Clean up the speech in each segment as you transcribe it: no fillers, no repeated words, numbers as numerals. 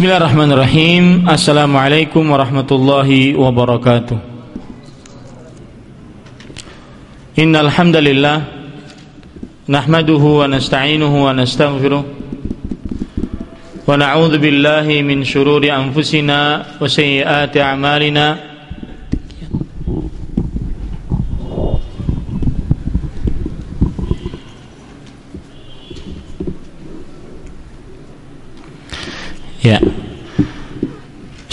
Bismillahirrahmanirrahim. Assalamualaikum warahmatullahi wabarakatuh. Innal hamdalillah nahmaduhu wa nasta'inuhu wa nastaghfiruh wa na'udzu billahi min shururi anfusina wa sayyiati a'malina. Ya.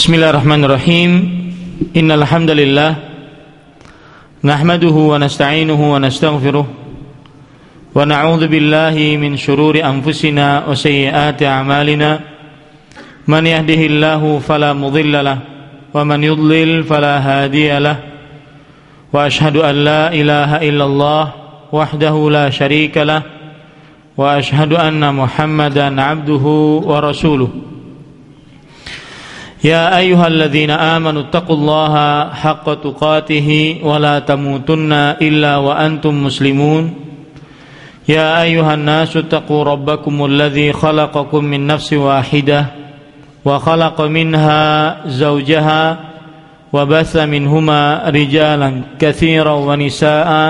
Bismillahirrahmanirrahim. Innal hamdalillah nahmaduhu wa nasta'inuhu wa nastaghfiruh wa na'udzu billahi min shururi anfusina wa sayyiati a'malina. Man yahdihillahu fala mudilla lahu wa man yudlil fala hadiya lahu. Wa ashhadu an la ilaha illallah wahdahu la syarika lahu wa ashhadu anna Muhammadan 'abduhu wa rasuluh. Ya ayyuhalladzina amanu taqullaha haqqa tuqatih wa la tamutunna illa wa antum muslimun. Ya ayyuhan nasu taqu rabbakumul ladzi khalaqakum min nafsin wahidah wa khalaqa minha zawjaha wa batha minhuma rijalan katsiran wa nisaa'a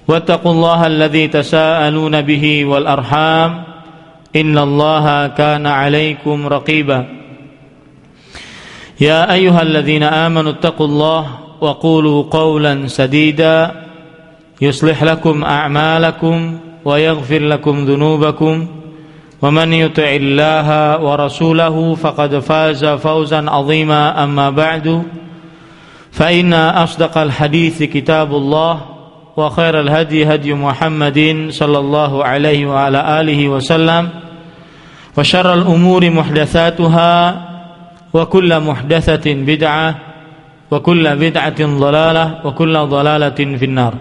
wattaqullaha alladzi tasaaluna bihi wal arham innallaha kana 'alaikum raqiba. Ya ayyuhalladzina amanu taqullaha wa qulu qawlan sadida yuslih lakum a'malakum wa yaghfir lakum dhunubakum wa man yuti'illaha wa rasulahu faqad faza fawzan 'azima. Amma ba'du, fa inna asdaqal hadithi kitabullah wa khairal hadi hadi Muhammadin sallallahu alaihi wa ala alihi wa sallam wa syarral umuri muhdatsatuha wa kullu muhdatsatin bid'ah wa kullu bid'atin dhalalah wa kullu dhalalatin finnar.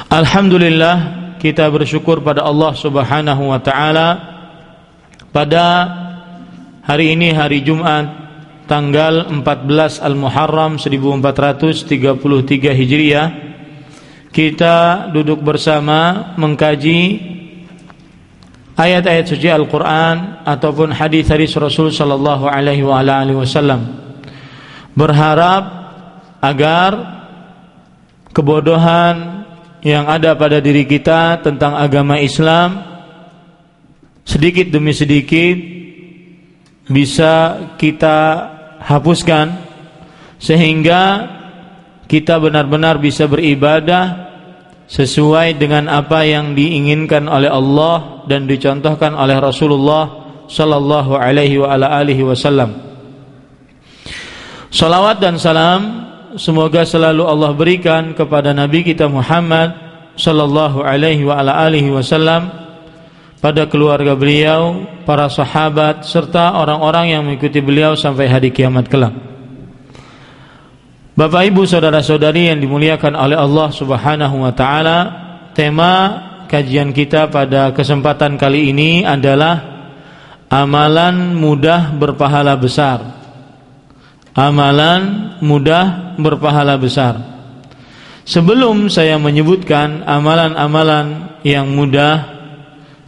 Alhamdulillah, kita bersyukur pada Allah Subhanahu wa taala pada hari ini, hari Jumat tanggal 14 Al-Muharram 1433 Hijriah, kita duduk bersama mengkaji ayat-ayat suci Al-Quran ataupun hadis-hadis Rasul sallallahu alaihi wa alihi wasallam, berharap agar kebodohan yang ada pada diri kita tentang agama Islam sedikit demi sedikit bisa kita hapuskan, sehingga kita benar-benar bisa beribadah sesuai dengan apa yang diinginkan oleh Allah dan dicontohkan oleh Rasulullah sallallahu alaihi wa ala alihi wasallam. Salawat dan salam semoga selalu Allah berikan kepada Nabi kita Muhammad sallallahu alaihi wa ala alihi wasallam, pada keluarga beliau, para sahabat serta orang-orang yang mengikuti beliau sampai hari kiamat kelak. Bapak Ibu saudara-saudari yang dimuliakan oleh Allah Subhanahu wa taala, tema kajian kita pada kesempatan kali ini adalah amalan mudah berpahala besar. Amalan mudah berpahala besar. Sebelum saya menyebutkan amalan-amalan yang mudah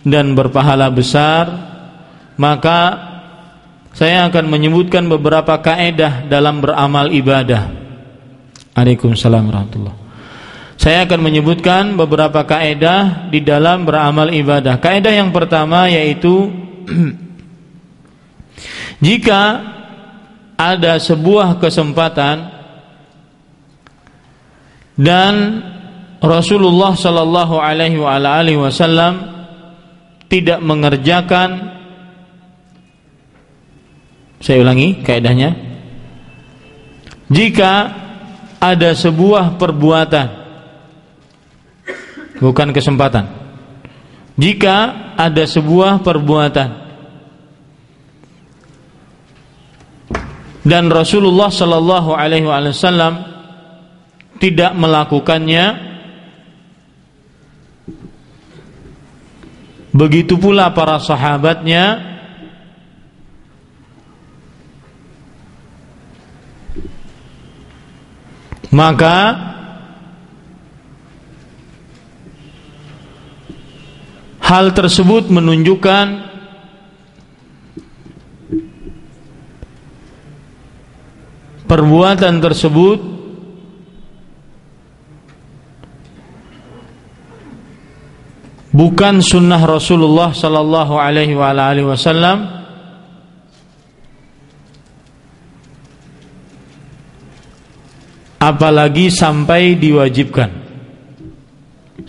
dan berpahala besar, maka saya akan menyebutkan beberapa kaedah dalam beramal ibadah. Waalaikumsalam warahmatullahi. Saya akan menyebutkan beberapa kaedah di dalam beramal ibadah. Kaedah yang pertama yaitu jika ada sebuah kesempatan dan Rasulullah sallallahu alaihi wasallam tidak mengerjakan, saya ulangi kaedahnya, jika ada sebuah perbuatan, bukan kesempatan, jika ada sebuah perbuatan dan Rasulullah sallallahu alaihi wasallam tidak melakukannya, begitu pula para sahabatnya, maka hal tersebut menunjukkan perbuatan tersebut bukan sunnah Rasulullah sallallahu alaihi wasallam, apalagi sampai diwajibkan.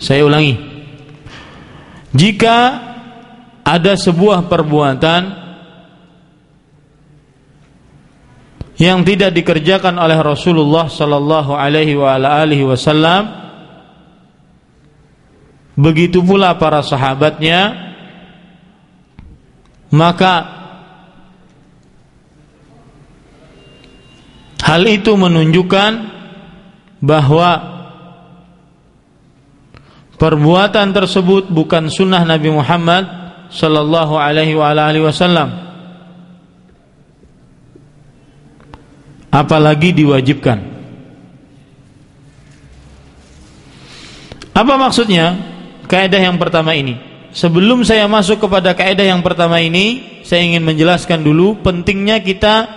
Saya ulangi, jika ada sebuah perbuatan yang tidak dikerjakan oleh Rasulullah sallallahu alaihi wasallam, begitu pula para sahabatnya, maka hal itu menunjukkan bahwa perbuatan tersebut bukan sunnah Nabi Muhammad sallallahu alaihi wasallam, apalagi diwajibkan. Apa maksudnya kaidah yang pertama ini? Sebelum saya masuk kepada kaidah yang pertama ini, saya ingin menjelaskan dulu pentingnya kita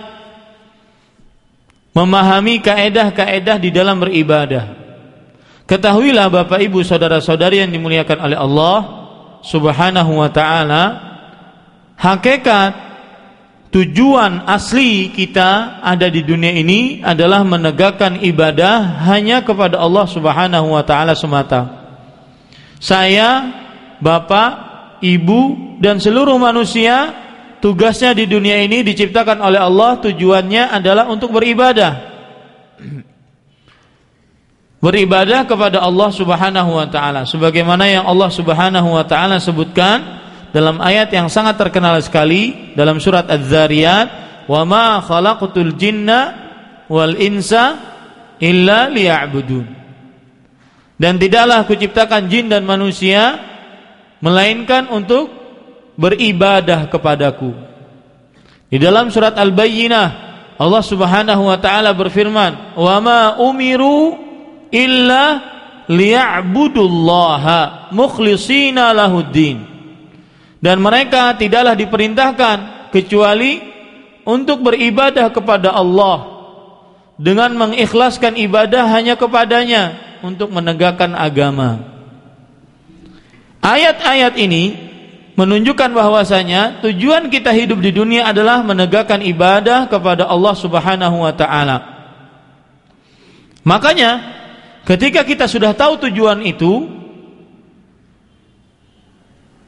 memahami kaidah-kaidah di dalam beribadah. Ketahuilah Bapak Ibu saudara-saudari yang dimuliakan oleh Allah Subhanahu wa taala, hakikat tujuan asli kita ada di dunia ini adalah menegakkan ibadah hanya kepada Allah Subhanahu wa taala semata. Saya, Bapak, Ibu dan seluruh manusia tugasnya di dunia ini diciptakan oleh Allah, tujuannya adalah untuk beribadah. Beribadah kepada Allah Subhanahu wa taala sebagaimana yang Allah Subhanahu wa taala sebutkan dalam ayat yang sangat terkenal sekali dalam surat Az-Zariyat, "Wa ma khalaqtul jinna wal insa illa liya'budun." Dan tidaklah kuciptakan jin dan manusia melainkan untuk beribadah kepadaku. Di dalam surat Al-Bayyinah Allah Subhanahu wa taala berfirman, "Wa ma umiru illa liya'budullaha mukhlishina lahuddin." Dan mereka tidaklah diperintahkan kecuali untuk beribadah kepada Allah dengan mengikhlaskan ibadah hanya kepadanya untuk menegakkan agama. Ayat-ayat ini menunjukkan bahwasanya tujuan kita hidup di dunia adalah menegakkan ibadah kepada Allah Subhanahu wa taala. Makanya ketika kita sudah tahu tujuan itu,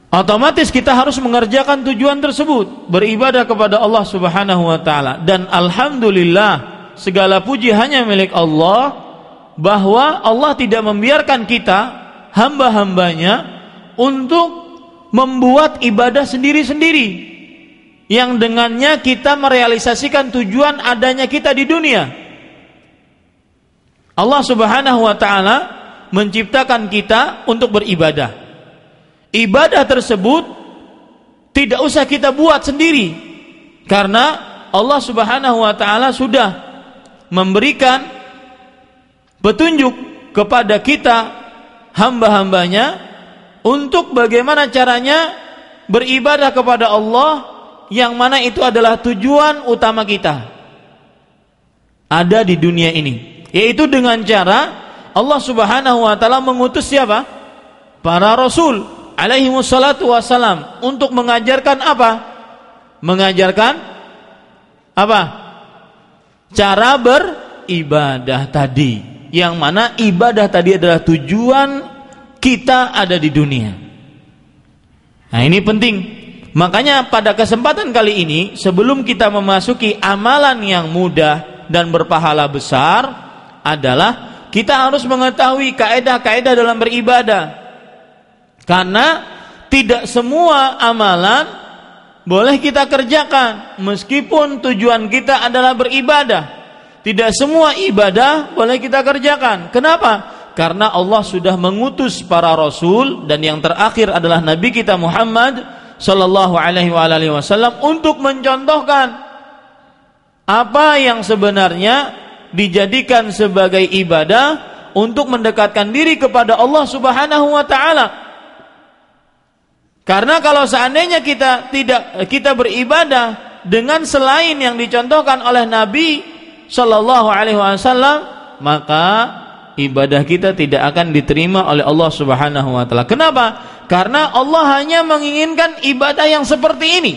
otomatis kita harus mengerjakan tujuan tersebut, beribadah kepada Allah Subhanahu wa taala. Dan alhamdulillah, segala puji hanya milik Allah, bahwa Allah tidak membiarkan kita hamba-hambanya untuk membuat ibadah sendiri-sendiri yang dengannya kita merealisasikan tujuan adanya kita di dunia. Allah Subhanahu wa taala menciptakan kita untuk beribadah. Ibadah tersebut tidak usah kita buat sendiri, karena Allah Subhanahu wa taala sudah memberikan petunjuk kepada kita hamba-hambanya untuk bagaimana caranya beribadah kepada Allah, yang mana itu adalah tujuan utama kita ada di dunia ini, yaitu dengan cara Allah Subhanahu wa taala mengutus siapa? Para rasul alaihi wassalatu wassalam untuk mengajarkan apa? Mengajarkan apa? Cara beribadah tadi, yang mana ibadah tadi adalah tujuan kita ada di dunia. Nah, ini penting. Makanya pada kesempatan kali ini, sebelum kita memasuki amalan yang mudah dan berpahala besar, adalah kita harus mengetahui kaidah-kaidah dalam beribadah. Karena tidak semua amalan boleh kita kerjakan meskipun tujuan kita adalah beribadah. Tidak semua ibadah boleh kita kerjakan. Kenapa? Karena Allah sudah mengutus para rasul, dan yang terakhir adalah Nabi kita Muhammad sallallahu alaihi wasallam untuk mencontohkan apa yang sebenarnya dijadikan sebagai ibadah untuk mendekatkan diri kepada Allah Subhanahu wa taala. Karena kalau seandainya kita beribadah dengan selain yang dicontohkan oleh Nabi, Shallallahu Alaihi Wasallam, maka ibadah kita tidak akan diterima oleh Allah Subhanahu Wa Taala. Kenapa? Karena Allah hanya menginginkan ibadah yang seperti ini.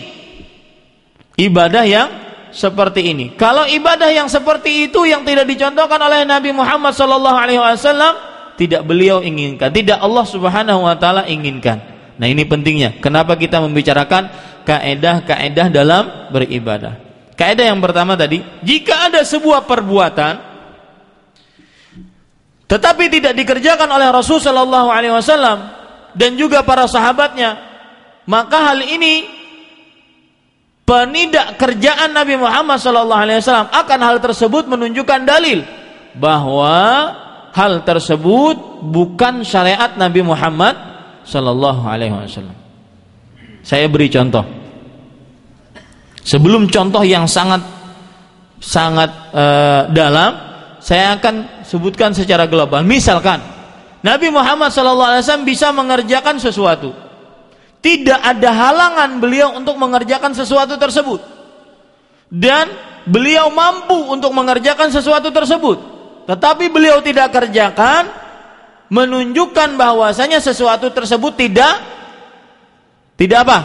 Ibadah yang seperti ini. Kalau ibadah yang seperti itu yang tidak dicontohkan oleh Nabi Muhammad Shallallahu Alaihi Wasallam, tidak beliau inginkan, tidak Allah Subhanahu Wa Taala inginkan. Nah, ini pentingnya. Kenapa kita membicarakan kaedah-kaedah dalam beribadah? Kaedah yang pertama tadi, jika ada sebuah perbuatan tetapi tidak dikerjakan oleh Rasul Shallallahu Alaihi Wasallam dan juga para sahabatnya, maka hal ini penidak kerjaan Nabi Muhammad Shallallahu Alaihi Wasallam. Akan hal tersebut menunjukkan dalil bahwa hal tersebut bukan syariat Nabi Muhammad Sallallahu Alaihi Wasallam. Saya beri contoh. Sebelum contoh yang sangat dalam, saya akan sebutkan secara global. Misalkan Nabi Muhammad Sallallahu Alaihi Wasallam bisa mengerjakan sesuatu, tidak ada halangan beliau untuk mengerjakan sesuatu tersebut, dan beliau mampu untuk mengerjakan sesuatu tersebut, tetapi beliau tidak kerjakan, menunjukkan bahwasanya sesuatu tersebut tidak apa?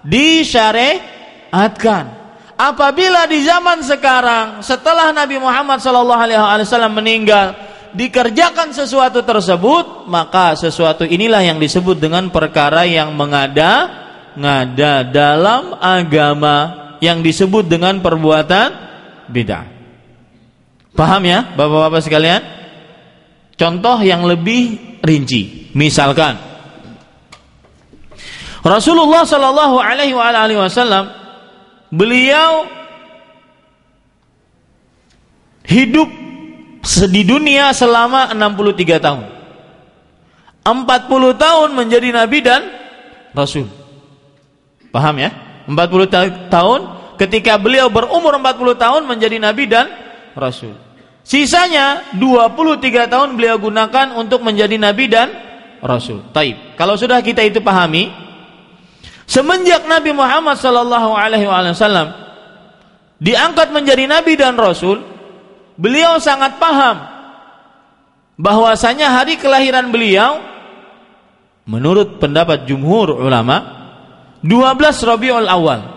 Disyariatkan. Apabila di zaman sekarang setelah Nabi Muhammad SAW meninggal dikerjakan sesuatu tersebut, maka sesuatu inilah yang disebut dengan perkara yang mengada-ngada dalam agama, yang disebut dengan perbuatan bid'ah. Paham ya Bapak-bapak sekalian? Contoh yang lebih rinci, misalkan Rasulullah Shallallahu Alaihi Wasallam, beliau hidup di dunia selama 63 tahun, 40 tahun menjadi Nabi dan Rasul. Paham ya? 40 tahun, ketika beliau berumur 40 tahun menjadi Nabi dan Rasul. Sisanya 23 tahun beliau gunakan untuk menjadi Nabi dan Rasul. Taib. Kalau sudah kita itu pahami, semenjak Nabi Muhammad Sallallahu Alaihi Wasallam diangkat menjadi Nabi dan Rasul, beliau sangat paham bahwasanya hari kelahiran beliau, menurut pendapat jumhur ulama, 12 Rabiul Awal.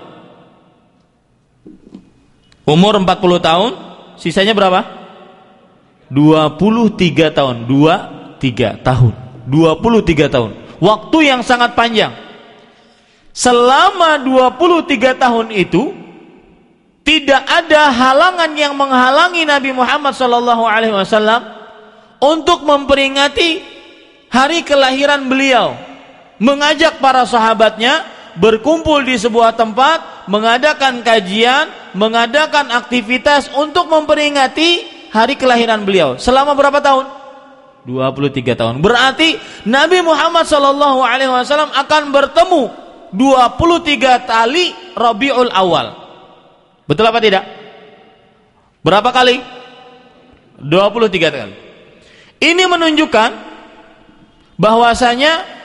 Umur 40 tahun, sisanya berapa? 23 tahun. 23 tahun. Waktu yang sangat panjang. Selama 23 tahun itu tidak ada halangan yang menghalangi Nabi Muhammad SAW untuk memperingati hari kelahiran beliau, mengajak para sahabatnya berkumpul di sebuah tempat, mengadakan kajian, mengadakan aktivitas untuk memperingati hari kelahiran beliau. Selama berapa tahun? 23 tahun. Berarti Nabi Muhammad SAW akan bertemu 23 kali Rabiul Awal. Betul apa tidak? Berapa kali? 23 kali. Ini menunjukkan bahwasanya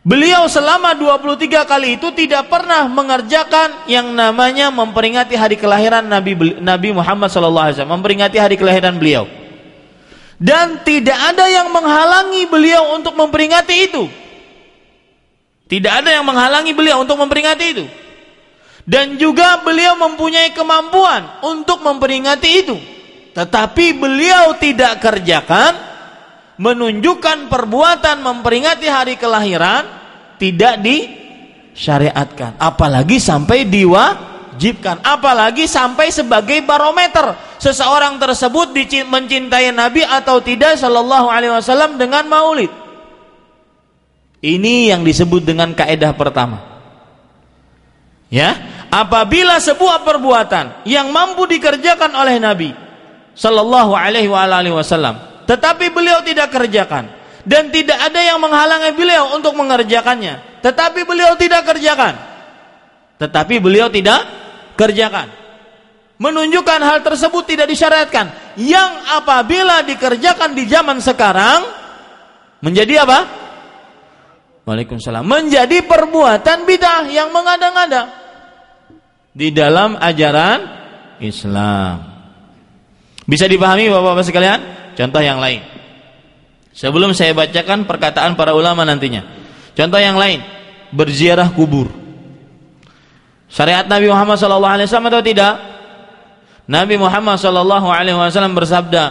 beliau selama 23 kali itu tidak pernah mengerjakan yang namanya memperingati hari kelahiran Nabi Muhammad SAW, memperingati hari kelahiran beliau. Dan tidak ada yang menghalangi beliau untuk memperingati itu. Tidak ada yang menghalangi beliau untuk memperingati itu. Dan juga beliau mempunyai kemampuan untuk memperingati itu. Tetapi beliau tidak kerjakan, menunjukkan perbuatan memperingati hari kelahiran tidak disyariatkan, apalagi sampai diwajibkan, apalagi sampai sebagai barometer seseorang tersebut mencintai Nabi atau tidak Sallallahu Alaihi Wasallam dengan maulid. Ini yang disebut dengan kaedah pertama. Ya, apabila sebuah perbuatan yang mampu dikerjakan oleh Nabi Sallallahu Alaihi Wasallam, tetapi beliau tidak kerjakan, dan tidak ada yang menghalangi beliau untuk mengerjakannya, tetapi beliau tidak kerjakan, menunjukkan hal tersebut tidak disyariatkan, yang apabila dikerjakan di zaman sekarang menjadi apa? Waalaikumsalam. Menjadi perbuatan bid'ah yang mengada-ngada di dalam ajaran Islam. Bisa dipahami Bapak-bapak sekalian? Contoh yang lain. Sebelum saya bacakan perkataan para ulama nantinya. Contoh yang lain, berziarah kubur. Syariat Nabi Muhammad SAW atau tidak? Nabi Muhammad SAW bersabda,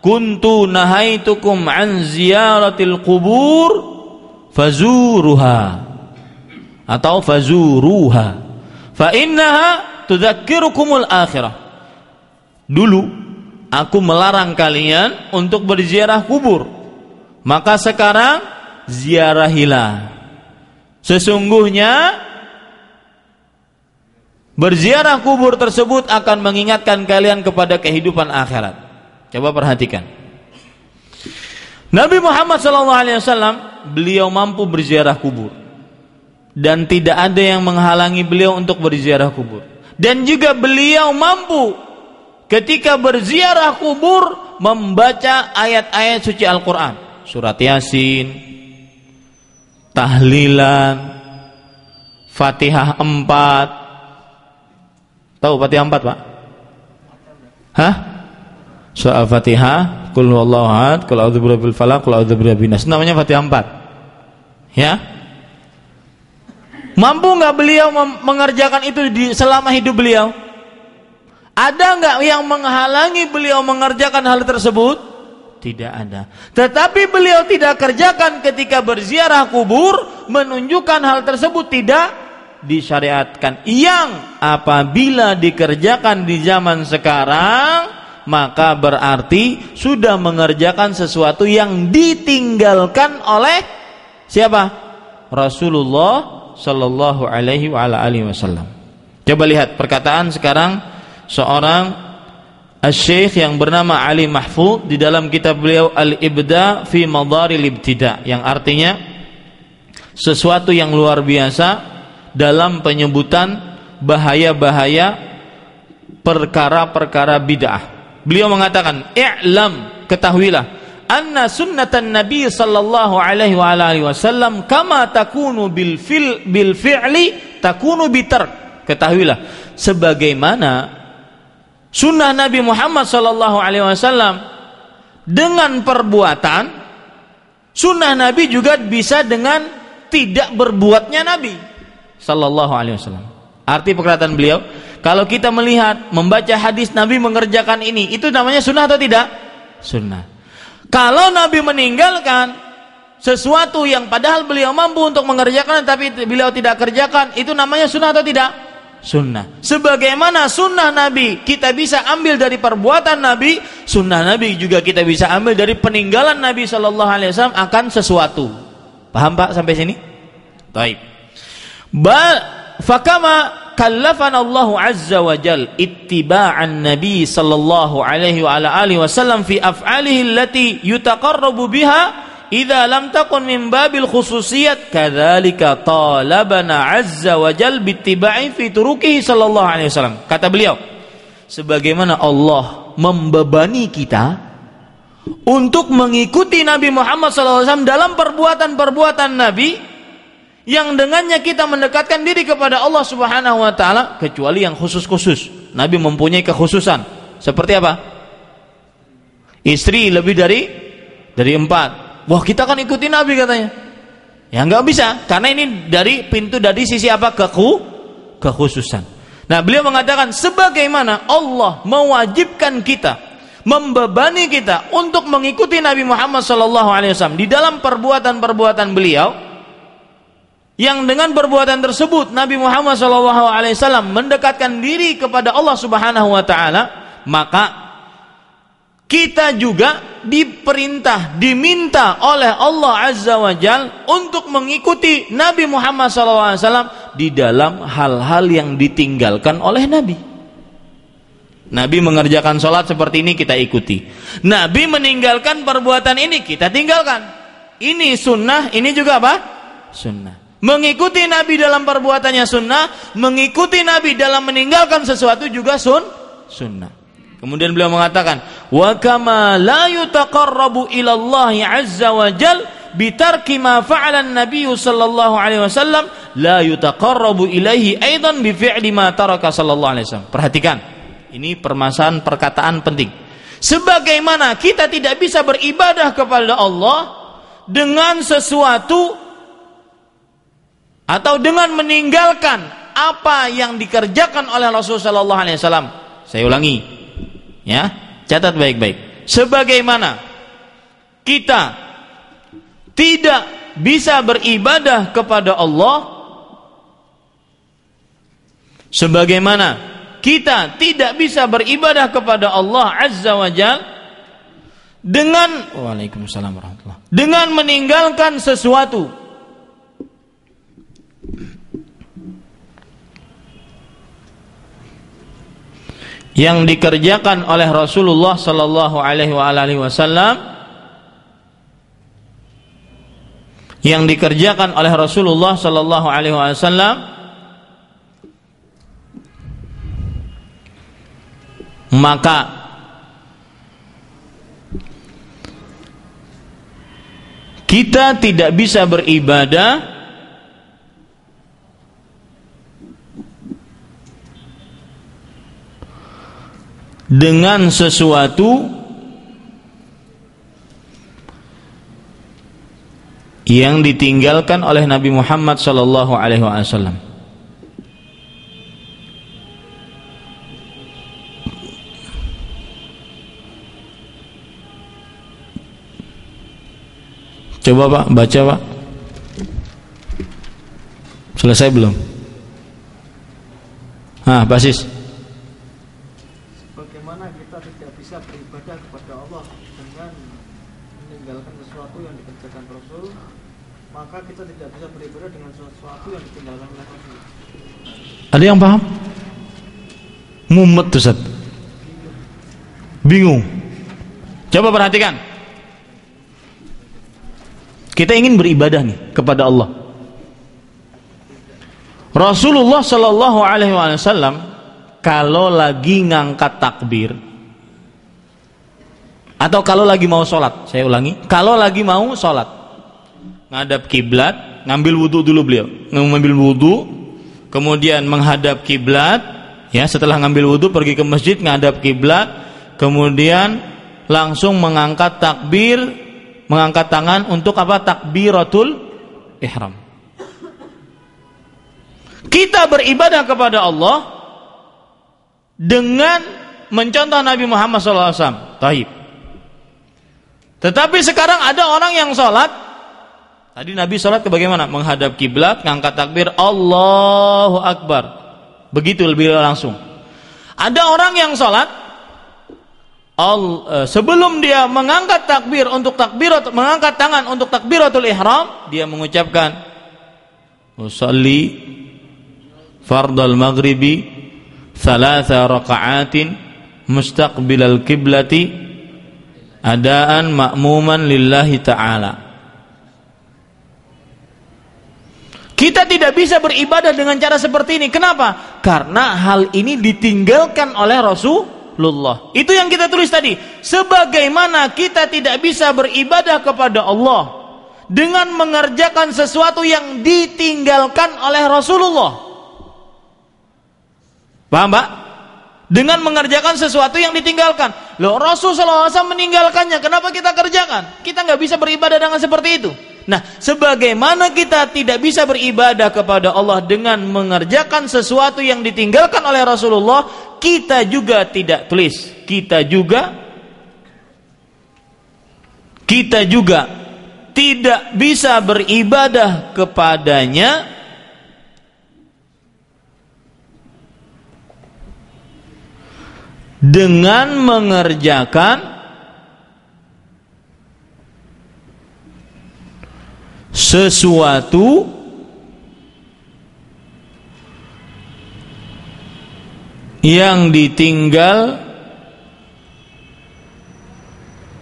"Kuntu nahaitukum an ziyaratil qubur fazuruha." Atau fazuruha. Fa innaha tudzakirukumul akhirah. Dulu aku melarang kalian untuk berziarah kubur, maka sekarang ziarahilah. Sesungguhnya berziarah kubur tersebut akan mengingatkan kalian kepada kehidupan akhirat. Coba perhatikan. Nabi Muhammad SAW beliau mampu berziarah kubur dan tidak ada yang menghalangi beliau untuk berziarah kubur. Dan juga beliau mampu ketika berziarah kubur membaca ayat-ayat suci Al-Quran, surat Yasin, tahlilan, Fatihah 4. Tahu Fatihah 4, Pak? Hah? Surah Fatihah, Qul huwallahu ahad, Qul a'udzu birabbil falaq, Qul a'udzu birabbin nas. Namanya Fatihah 4. Ya? Mampu enggak beliau mengerjakan itu selama hidup beliau? Ada enggak yang menghalangi beliau mengerjakan hal tersebut? Tidak ada. Tetapi beliau tidak kerjakan ketika berziarah kubur, menunjukkan hal tersebut tidak disyariatkan. Yang apabila dikerjakan di zaman sekarang, maka berarti sudah mengerjakan sesuatu yang ditinggalkan oleh siapa? Rasulullah sallallahu alaihi wa ala alihi wasallam. Coba lihat perkataan sekarang seorang Asy-Syaikh yang bernama Ali Mahfudz di dalam kitab beliau Al-Ibda fi Madharil Ibtida, yang artinya sesuatu yang luar biasa dalam penyebutan bahaya-bahaya perkara-perkara bid'ah. Beliau mengatakan, "I'lam, ketahuilah, anna sunnatan Nabi sallallahu alaihi wa alihi wasallam kama takunu bil fi'li takunu bitark." Ketahuilah, sebagaimana sunnah Nabi Muhammad sallallahu alaihi wasallam dengan perbuatan, sunnah Nabi juga bisa dengan tidak berbuatnya Nabi sallallahu alaihi wasallam. Arti perkataan beliau, kalau kita melihat membaca hadis Nabi mengerjakan ini, itu namanya sunnah atau tidak? Sunnah. Kalau Nabi meninggalkan sesuatu yang padahal beliau mampu untuk mengerjakan tapi beliau tidak kerjakan, itu namanya sunnah atau tidak? Sunnah. Sebagaimana sunnah Nabi kita bisa ambil dari perbuatan Nabi, sunnah Nabi juga kita bisa ambil dari peninggalan Nabi sallallahu alaihi wasallam akan sesuatu. Paham Pak sampai sini? Baik. Fakama kallafana Allah azza wa jal ittiba'an Nabi sallallahu alaihi wa ala alihi wasallam fi af'alihi allati yutaqarrabu biha idza lam takun min babil khususiyat kadzalika talabana azza wa jal bittiba'i fi turuqihi sallallahu alaihi wasallam. Kata beliau, sebagaimana Allah membebani kita untuk mengikuti Nabi Muhammad sallallahu alaihi wasallam dalam perbuatan-perbuatan Nabi yang dengannya kita mendekatkan diri kepada Allah Subhanahu wa taala, kecuali yang khusus-khusus. Nabi mempunyai kekhususan. Seperti apa? Istri lebih dari 4. Wah, kita kan ikuti Nabi katanya. Ya enggak bisa, karena ini dari pintu dari sisi apa? Kekhususan. Nah, beliau mengatakan sebagaimana Allah mewajibkan kita, membebani kita untuk mengikuti Nabi Muhammad SAW di dalam perbuatan-perbuatan beliau, yang dengan perbuatan tersebut Nabi Muhammad SAW mendekatkan diri kepada Allah Subhanahu wa taala, maka kita juga diperintah, diminta oleh Allah Azza wa Jal untuk mengikuti Nabi Muhammad SAW di dalam hal-hal yang ditinggalkan oleh Nabi. Nabi mengerjakan sholat seperti ini, kita ikuti. Nabi meninggalkan perbuatan ini, kita tinggalkan. Ini sunnah, ini juga apa? Sunnah. Mengikuti Nabi dalam perbuatannya sunnah, mengikuti Nabi dalam meninggalkan sesuatu juga sunnah. Kemudian beliau mengatakan, wa kama la yutaqarrabu ila Allah azza wa jal bitarki ma fa'ala an-nabiy sallallahu alaihi wasallam la yutaqarrabu ilaihi aidan bi fi'li ma taraka sallallahu alaihi wasallam. Perhatikan, ini permasalahan perkataan penting. Sebagaimana kita tidak bisa beribadah kepada Allah dengan sesuatu atau dengan meninggalkan apa yang dikerjakan oleh Rasulullah sallallahu alaihi wasallam. Saya ulangi, ya, catat baik-baik. Sebagaimana kita tidak bisa beribadah kepada Allah, sebagaimana kita tidak bisa beribadah kepada Allah Azza wa Jalla dengan Waalaikumsalam warahmatullahi, dengan meninggalkan sesuatu yang dikerjakan oleh Rasulullah sallallahu alaihi wasallam, yang dikerjakan oleh Rasulullah sallallahu alaihi wasallam, maka kita tidak bisa beribadah dengan sesuatu yang ditinggalkan oleh Nabi Muhammad sallallahu alaihi wasallam. Coba Pak, baca Pak. Selesai belum? Basis. Bagaimana kita tidak bisa beribadah kepada Allah dengan meninggalkan sesuatu yang dikerjakan Rasul, maka kita tidak bisa beribadah dengan sesuatu yang ditinggalkan oleh Rasul. Ada yang paham? Mumet tuh Ustaz. Bingung. Coba perhatikan. Kita ingin beribadah nih kepada Allah. Rasulullah sallallahu alaihi wasallam kalau lagi ngangkat takbir atau kalau lagi mau sholat, saya ulangi, kalau lagi mau sholat, ngadap kiblat, ngambil wudu dulu beliau, ngambil wudu, kemudian menghadap kiblat, ya, setelah ngambil wudu pergi ke masjid, ngadap kiblat, kemudian langsung mengangkat takbir, mengangkat tangan untuk apa? Takbiratul ihram. Kita beribadah kepada Allah dengan mencontoh Nabi Muhammad SAW. Taib. Tetapi sekarang ada orang yang sholat. Tadi Nabi sholat ke bagaimana? Menghadap kiblat, ngangkat takbir, Allahu Akbar. Begitu lebih langsung. Ada orang yang sholat, sebelum dia mengangkat takbir untuk mengangkat tangan untuk takbiratul ihram, dia mengucapkan usalli fardal maghribi thalatha raka'atin mustaqbilal qiblati adaan ma'muman lillahi ta'ala. Kita tidak bisa beribadah dengan cara seperti ini. Kenapa? Karena hal ini ditinggalkan oleh Rasulullah. Itu yang kita tulis tadi. Sebagaimana kita tidak bisa beribadah kepada Allah dengan mengerjakan sesuatu yang ditinggalkan oleh Rasulullah. Paham Pak? Dengan mengerjakan sesuatu yang ditinggalkan. Loh, Rasulullah SAW meninggalkannya, kenapa kita kerjakan? Kita nggak bisa beribadah dengan seperti itu. Nah, sebagaimana kita tidak bisa beribadah kepada Allah dengan mengerjakan sesuatu yang ditinggalkan oleh Rasulullah, kita juga tidak tulis. Kita juga tidak bisa beribadah kepadanya dengan mengerjakan sesuatu yang ditinggal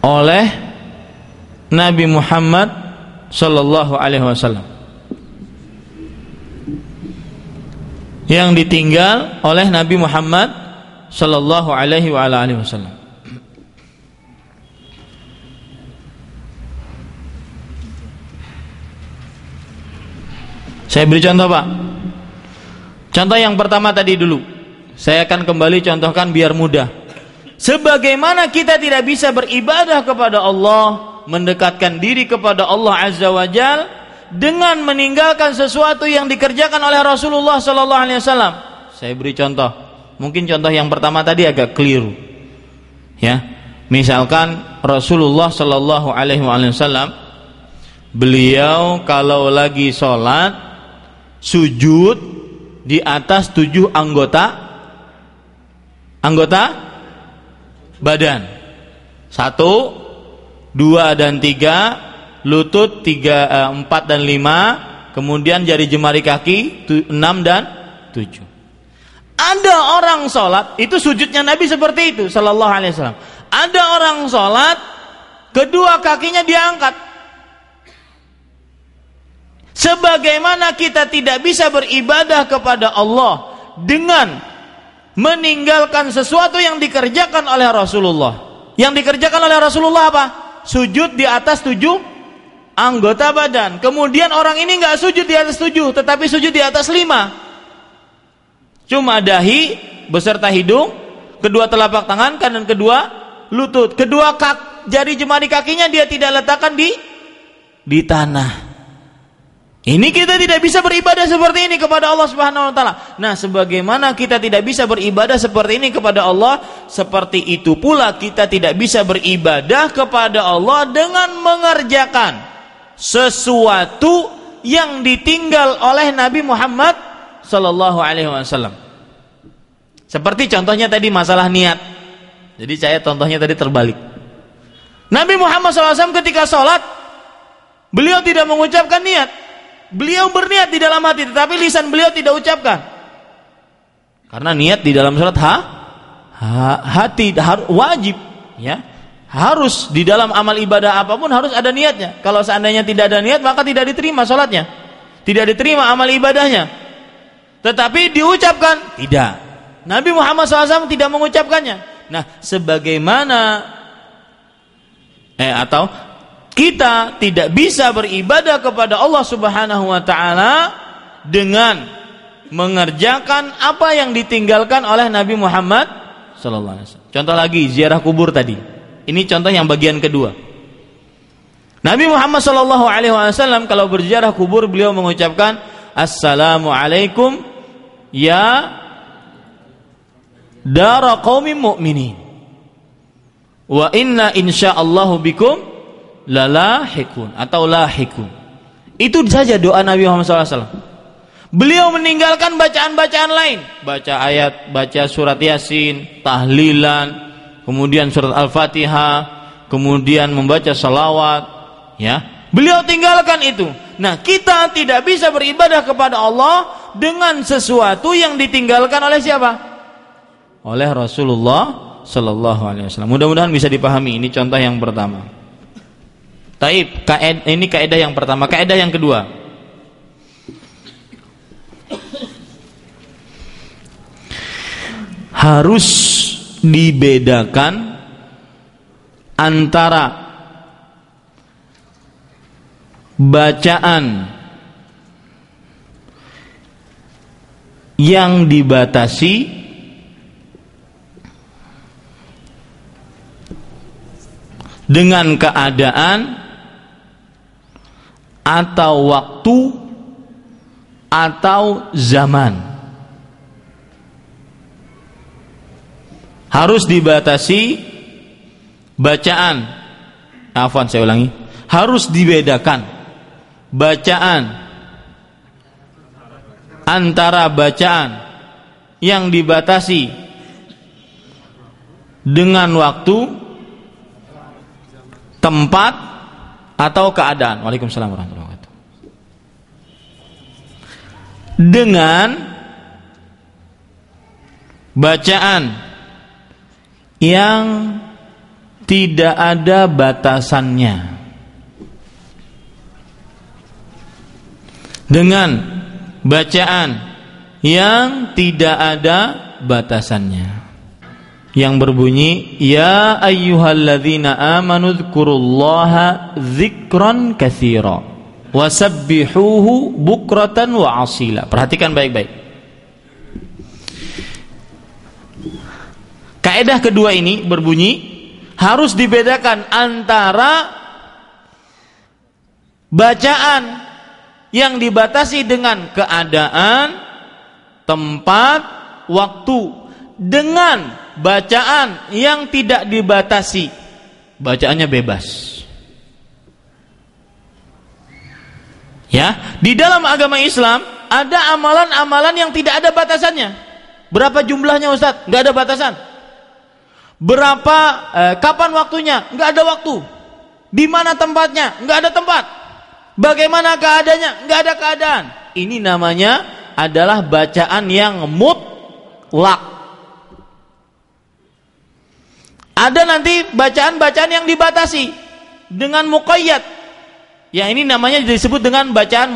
oleh Nabi Muhammad sallallahu alaihi wasallam, yang ditinggal oleh Nabi Muhammad sallallahu alaihi wasallam. Saya beri contoh Pak. Contoh yang pertama tadi dulu. Saya akan kembali contohkan biar mudah. Sebagaimana kita tidak bisa beribadah kepada Allah, mendekatkan diri kepada Allah Azza wa Jal dengan meninggalkan sesuatu yang dikerjakan oleh Rasulullah sallallahu alaihi wasallam. Saya beri contoh. Mungkin contoh yang pertama tadi agak keliru. Ya. Misalkan Rasulullah sallallahu alaihi wasallam, beliau kalau lagi sholat sujud di atas 7 anggota badan. 1, 2 dan 3, lutut 3, 4 dan 5, kemudian jari jemari kaki 6 dan 7. Ada orang sholat, itu sujudnya Nabi seperti itu sallallahu alaihi wasallam. Ada orang sholat, kedua kakinya diangkat. Sebagaimana kita tidak bisa beribadah kepada Allah dengan meninggalkan sesuatu yang dikerjakan oleh Rasulullah. Yang dikerjakan oleh Rasulullah apa? Sujud di atas 7 anggota badan. Kemudian orang ini enggak sujud di atas 7, tetapi sujud di atas 5. Cuma dahi beserta hidung, kedua telapak tangan, kanan kedua lutut, kedua jari jemari kakinya dia tidak letakkan di tanah. Ini kita tidak bisa beribadah seperti ini kepada Allah Subhanahu wa taala. Nah, sebagaimana kita tidak bisa beribadah seperti ini kepada Allah, seperti itu pula kita tidak bisa beribadah kepada Allah dengan mengerjakan sesuatu yang ditinggal oleh Nabi Muhammad sallallahu alaihi wasallam. Seperti contohnya tadi masalah niat. Jadi saya contohnya tadi terbalik. Nabi Muhammad SAW ketika sholat, beliau tidak mengucapkan niat. Beliau berniat di dalam hati, tetapi lisan beliau tidak ucapkan. Karena niat di dalam sholat hati wajib, ya. Harus di dalam amal ibadah apapun harus ada niatnya. Kalau seandainya tidak ada niat, maka tidak diterima sholatnya, tidak diterima amal ibadahnya. Tetapi diucapkan, tidak. Nabi Muhammad SAW tidak mengucapkannya. Nah, sebagaimana atau kita tidak bisa beribadah kepada Allah Subhanahu wa taala dengan mengerjakan apa yang ditinggalkan oleh Nabi Muhammad sallallahu alaihi wasallam. Contoh lagi, ziarah kubur tadi. Ini contoh yang bagian kedua. Nabi Muhammad sallallahu alaihi wasallam kalau berziarah kubur beliau mengucapkan assalamualaikum ya dara qaumin mu'minin wa inna insyaallahu bikum lalahikun atau lahikun. Itu saja doa Nabi Muhammad SAW. Beliau meninggalkan bacaan-bacaan lain, baca ayat, baca surat Yasin, tahlilan, kemudian surat Al-Fatihah, kemudian membaca salawat, ya. Beliau tinggalkan itu. Nah, kita tidak bisa beribadah kepada Allah dengan sesuatu yang ditinggalkan oleh siapa? Oleh Rasulullah sallallahu alaihi wasallam. Mudah-mudahan bisa dipahami. Ini contoh yang pertama. Taib, ini kaidah yang pertama. Kaidah yang kedua, harus dibedakan antara bacaan yang dibatasi dengan keadaan atau waktu atau zaman. Harus dibatasi bacaan. Saya ulangi. Harus dibedakan bacaan antara bacaan yang dibatasi dengan waktu, tempat atau keadaan. Waalaikumsalam warahmatullahi wabarakatuh. Dengan bacaan yang tidak ada batasannya, dengan bacaan yang tidak ada batasannya, yang berbunyi ya ayyuhalladzina amanu dzkurullaha dzikran katsira wasabbihuhu bukratan wa asila. Perhatikan baik-baik. Kaidah kedua ini berbunyi harus dibedakan antara bacaan yang dibatasi dengan keadaan, tempat, waktu, dengan bacaan yang tidak dibatasi, bacaannya bebas. Ya, di dalam agama Islam ada amalan-amalan yang tidak ada batasannya. Berapa jumlahnya Ustaz? Nggak ada batasan. Berapa kapan waktunya? Nggak ada waktu. Di mana tempatnya? Nggak ada tempat. Bagaimana keadaannya? Nggak ada keadaan. Ini namanya adalah bacaan yang mutlak. Ada nanti bacaan-bacaan yang dibatasi dengan muqayyad. Yang ini namanya disebut dengan bacaan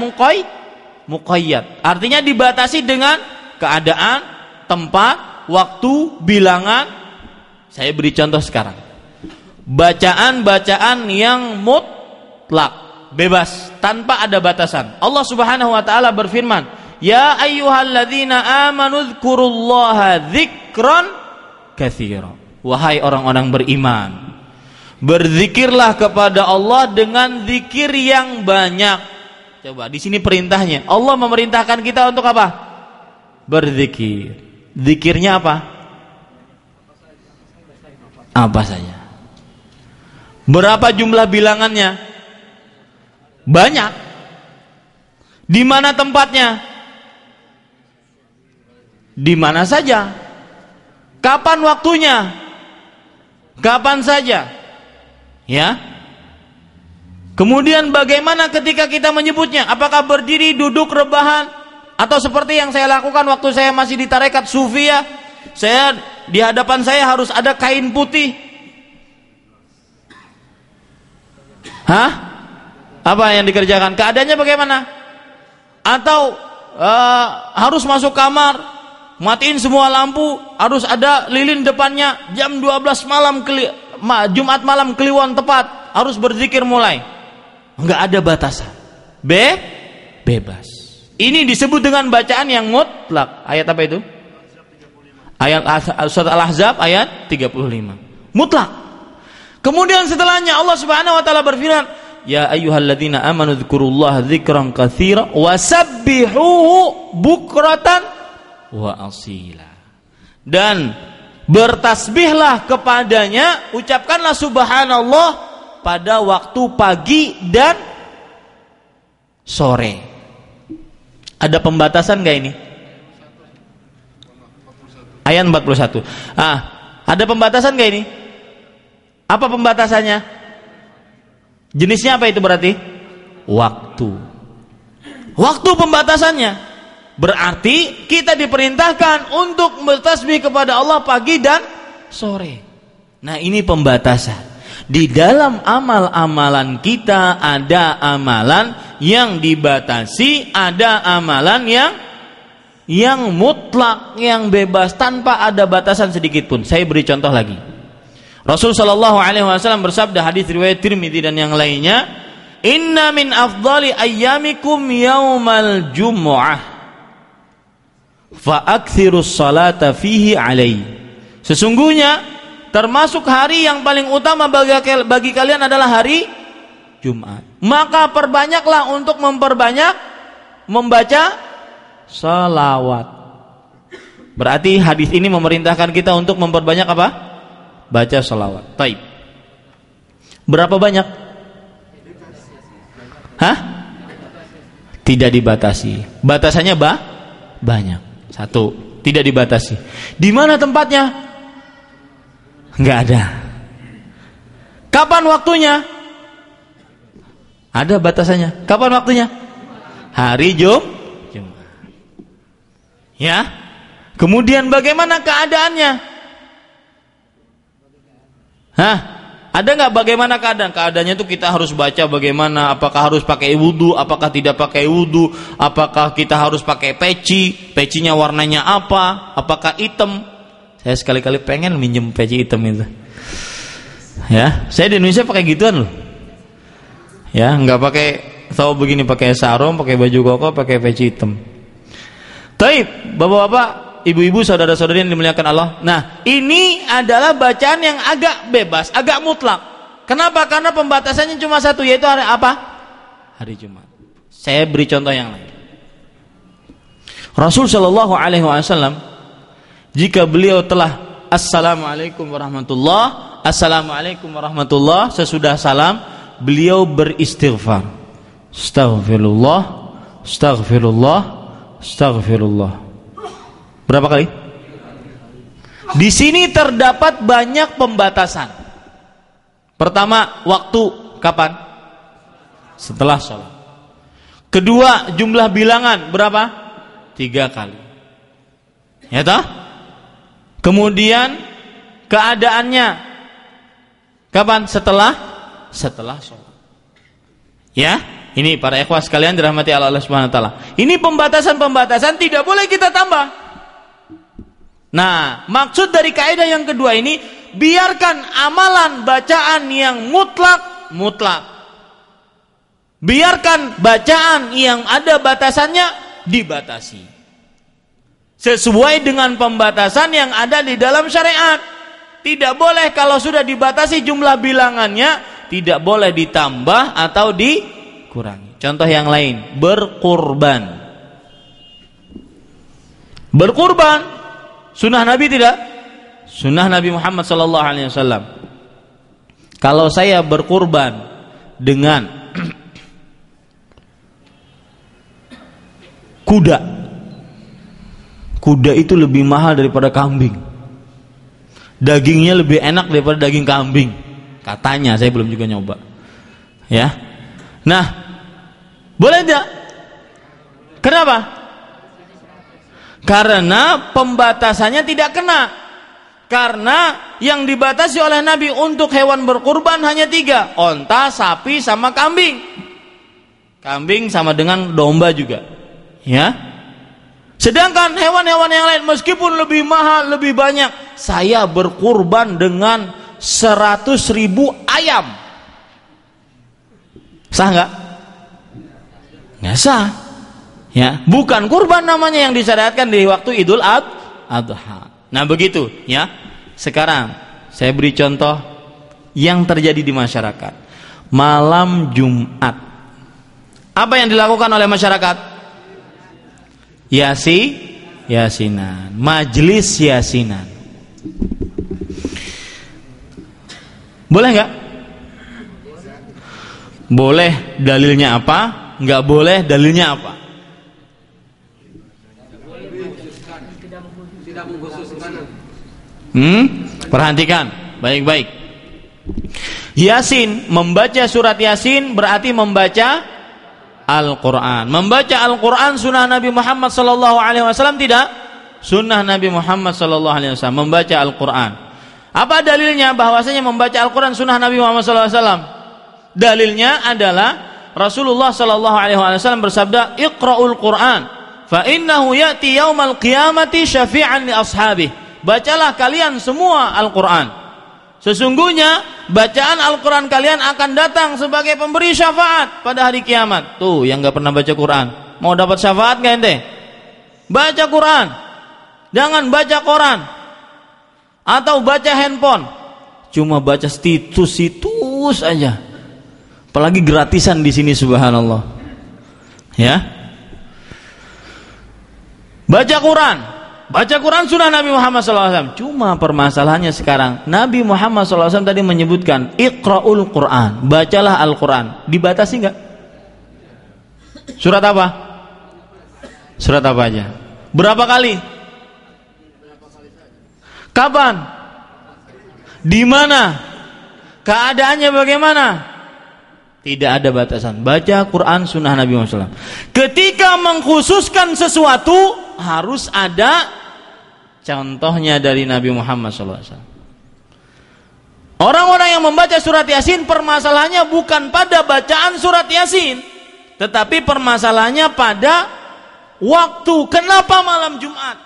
muqayyad. Artinya dibatasi dengan keadaan, tempat, waktu, bilangan. Saya beri contoh sekarang. Bacaan-bacaan yang mutlak, bebas, tanpa ada batasan. Allah Subhanahu wa taala berfirman, "Ya ayyuhalladzina amanu dzkurullaha dzikran katsira." Wahai orang-orang beriman, berzikirlah kepada Allah dengan zikir yang banyak. Coba di sini perintahnya. Allah memerintahkan kita untuk apa? Berzikir. Zikirnya apa? Apa saja. Berapa jumlah bilangannya? Banyak. Di mana tempatnya? Di mana saja. Kapan waktunya? Kapan saja. Ya. Kemudian bagaimana ketika kita menyebutnya? Apakah berdiri, duduk, rebahan, atau seperti yang saya lakukan waktu saya masih di tarekat Sufiyah? Saya di hadapan saya harus ada kain putih. Hah? Apa yang dikerjakan? Keadaannya bagaimana? Atau harus masuk kamar, matiin semua lampu, harus ada lilin depannya, jam 12 malam Jumat malam Kliwon tepat, harus berzikir mulai. Enggak ada batasan. Bebas. Ini disebut dengan bacaan yang mutlak. Ayat apa itu? Ayat surat Al-Ahzab ayat 35. Mutlak. Kemudian setelahnya Allah Subhanahu wa taala berfirman, "Ya ayyuhalladzina amanu dzkurullaha dzikran katsira wasabbihuhu bukratan wa asila." Dan bertasbihlah kepadanya, ucapkanlah subhanallah pada waktu pagi dan sore. Ada pembatasan enggak ini? Ayat 41. Ada pembatasan enggak ini? Apa pembatasannya? Jenisnya apa itu berarti? Waktu. Waktu pembatasannya. Berarti kita diperintahkan untuk bertasbih kepada Allah pagi dan sore. Nah, ini pembatasan. Di dalam amal-amalan kita ada amalan yang dibatasi, ada amalan yang mutlak, yang bebas tanpa ada batasan sedikit pun. Saya beri contoh lagi. Rasul sallallahu alaihi wasallam bersabda, hadis riwayat Tirmidzi dan yang lainnya, "Inna min afdali ayyamikum yaumal jumu'ah fa aktsirus salata fihi alaihi." Sesungguhnya termasuk hari yang paling utama bagi kalian adalah hari Jumat. Maka perbanyaklah untuk membaca salawat. Berarti hadis ini memerintahkan kita untuk memperbanyak apa? Baca salawat. Taib. Berapa banyak? Hah? Tidak dibatasi. Batasannya banyak. Satu, tidak dibatasi. Di mana tempatnya? Enggak ada. Kapan waktunya? Ada batasannya. Kapan waktunya? Hari Jumat. Ya. Kemudian bagaimana keadaannya? Hah? Ada nggak bagaimana keadaan? Keadaannya itu kita harus baca bagaimana? Apakah harus pakai wudu? Apakah tidak pakai wudu? Apakah kita harus pakai peci? Pecinya warnanya apa? Apakah hitam? Saya sekali-kali pengen minjem peci hitam itu. Ya, saya di Indonesia pakai gituan loh. Ya, nggak pakai tahu begini, pakai sarung, pakai baju koko, pakai peci hitam. Taib, bapak-bapak, ibu-ibu, saudara-saudari yang dimuliakan Allah. Nah, ini adalah bacaan yang agak bebas, agak mutlak. Kenapa? Karena pembatasannya cuma satu, yaitu hari apa? Hari Jumat. Saya beri contoh yang lain. Rasul Shallallahu Alaihi Wasallam, jika beliau telah Assalamualaikum warahmatullah, Assalamualaikum warahmatullah, sesudah salam beliau beristighfar. Astaghfirullah, astaghfirullah, astaghfirullah. Berapa kali? Di sini terdapat banyak pembatasan. Pertama, waktu kapan? Setelah sholat. Kedua, jumlah bilangan berapa? 3 kali. Ya toh? Kemudian keadaannya kapan? Setelah sholat. Ya, ini para ikhwah sekalian dirahmati Allah Subhanahu wa taala. Ini pembatasan-pembatasan tidak boleh kita tambah. Nah, maksud dari kaidah yang kedua ini, biarkan amalan bacaan yang mutlak. Biarkan bacaan yang ada batasannya dibatasi. Sesuai dengan pembatasan yang ada di dalam syariat. Tidak boleh kalau sudah dibatasi jumlah bilangannya, tidak boleh ditambah atau dikurangi. Contoh yang lain, berkurban. Sunnah Nabi tidak? Sunnah Nabi Muhammad sallallahu alaihi wasallam. Kalau saya berkurban dengan kuda itu lebih mahal daripada kambing. Dagingnya lebih enak daripada daging kambing. Katanya, saya belum juga nyoba. Ya. Nah, boleh tidak? Kenapa? Karena pembatasannya tidak kena. Karena yang dibatasi oleh Nabi untuk hewan berkurban hanya 3. Onta, sapi, sama kambing. Kambing sama dengan domba juga. Ya. Sedangkan hewan-hewan yang lain meskipun lebih mahal, lebih banyak, saya berkurban dengan 100.000 ayam. Sah nggak? Nggak sah. Ya, bukan kurban namanya yang disyariatkan di waktu Idul Adha. Nah, begitu ya. Sekarang saya beri contoh yang terjadi di masyarakat. Malam Jumat. Apa yang dilakukan oleh masyarakat? Yasinan, majelis yasinan. Boleh nggak? Boleh, dalilnya apa? Nggak boleh, dalilnya apa? Perhatikan baik-baik. Yasin, membaca surat Yasin berarti membaca Al-Quran. Membaca Al-Quran sunnah Nabi Muhammad sallallahu alaihi wasallam tidak? Sunnah Nabi Muhammad sallallahu alaihi wasallam membaca Al-Quran. Apa dalilnya bahwasanya membaca Al-Quran sunnah Nabi Muhammad sallallahu alaihi wasallam? Dalilnya adalah Rasulullah sallallahu alaihi wasallam bersabda, "Iqra'ul Quran, fa innahu ya'ti yaumal qiyamati syafi'an li ashabihi." Bacalah kalian semua Al-Quran. Sesungguhnya bacaan Al-Quran kalian akan datang sebagai pemberi syafaat pada hari kiamat. Tuh yang gak pernah baca Quran, mau dapat syafaat gak ente? Baca Quran. Jangan baca koran atau baca handphone. Cuma baca situs aja. Apalagi gratisan di sini, subhanallah. Ya. Baca Quran. Baca Quran sunnah Nabi Muhammad SAW. Cuma permasalahannya sekarang, Nabi Muhammad SAW tadi menyebutkan Iqra'ul Quran, bacalah Al-Quran. Dibatasi nggak? Surat apa? Surat apa aja? Berapa kali? Kapan? Di mana? Keadaannya bagaimana? Tidak ada batasan. Baca Quran sunnah Nabi Muhammad SAW. Ketika mengkhususkan sesuatu harus ada contohnya dari Nabi Muhammad SAW. Orang-orang yang membaca surat Yasin permasalahannya bukan pada bacaan surat Yasin, tetapi permasalahannya pada waktu. Kenapa malam Jumat?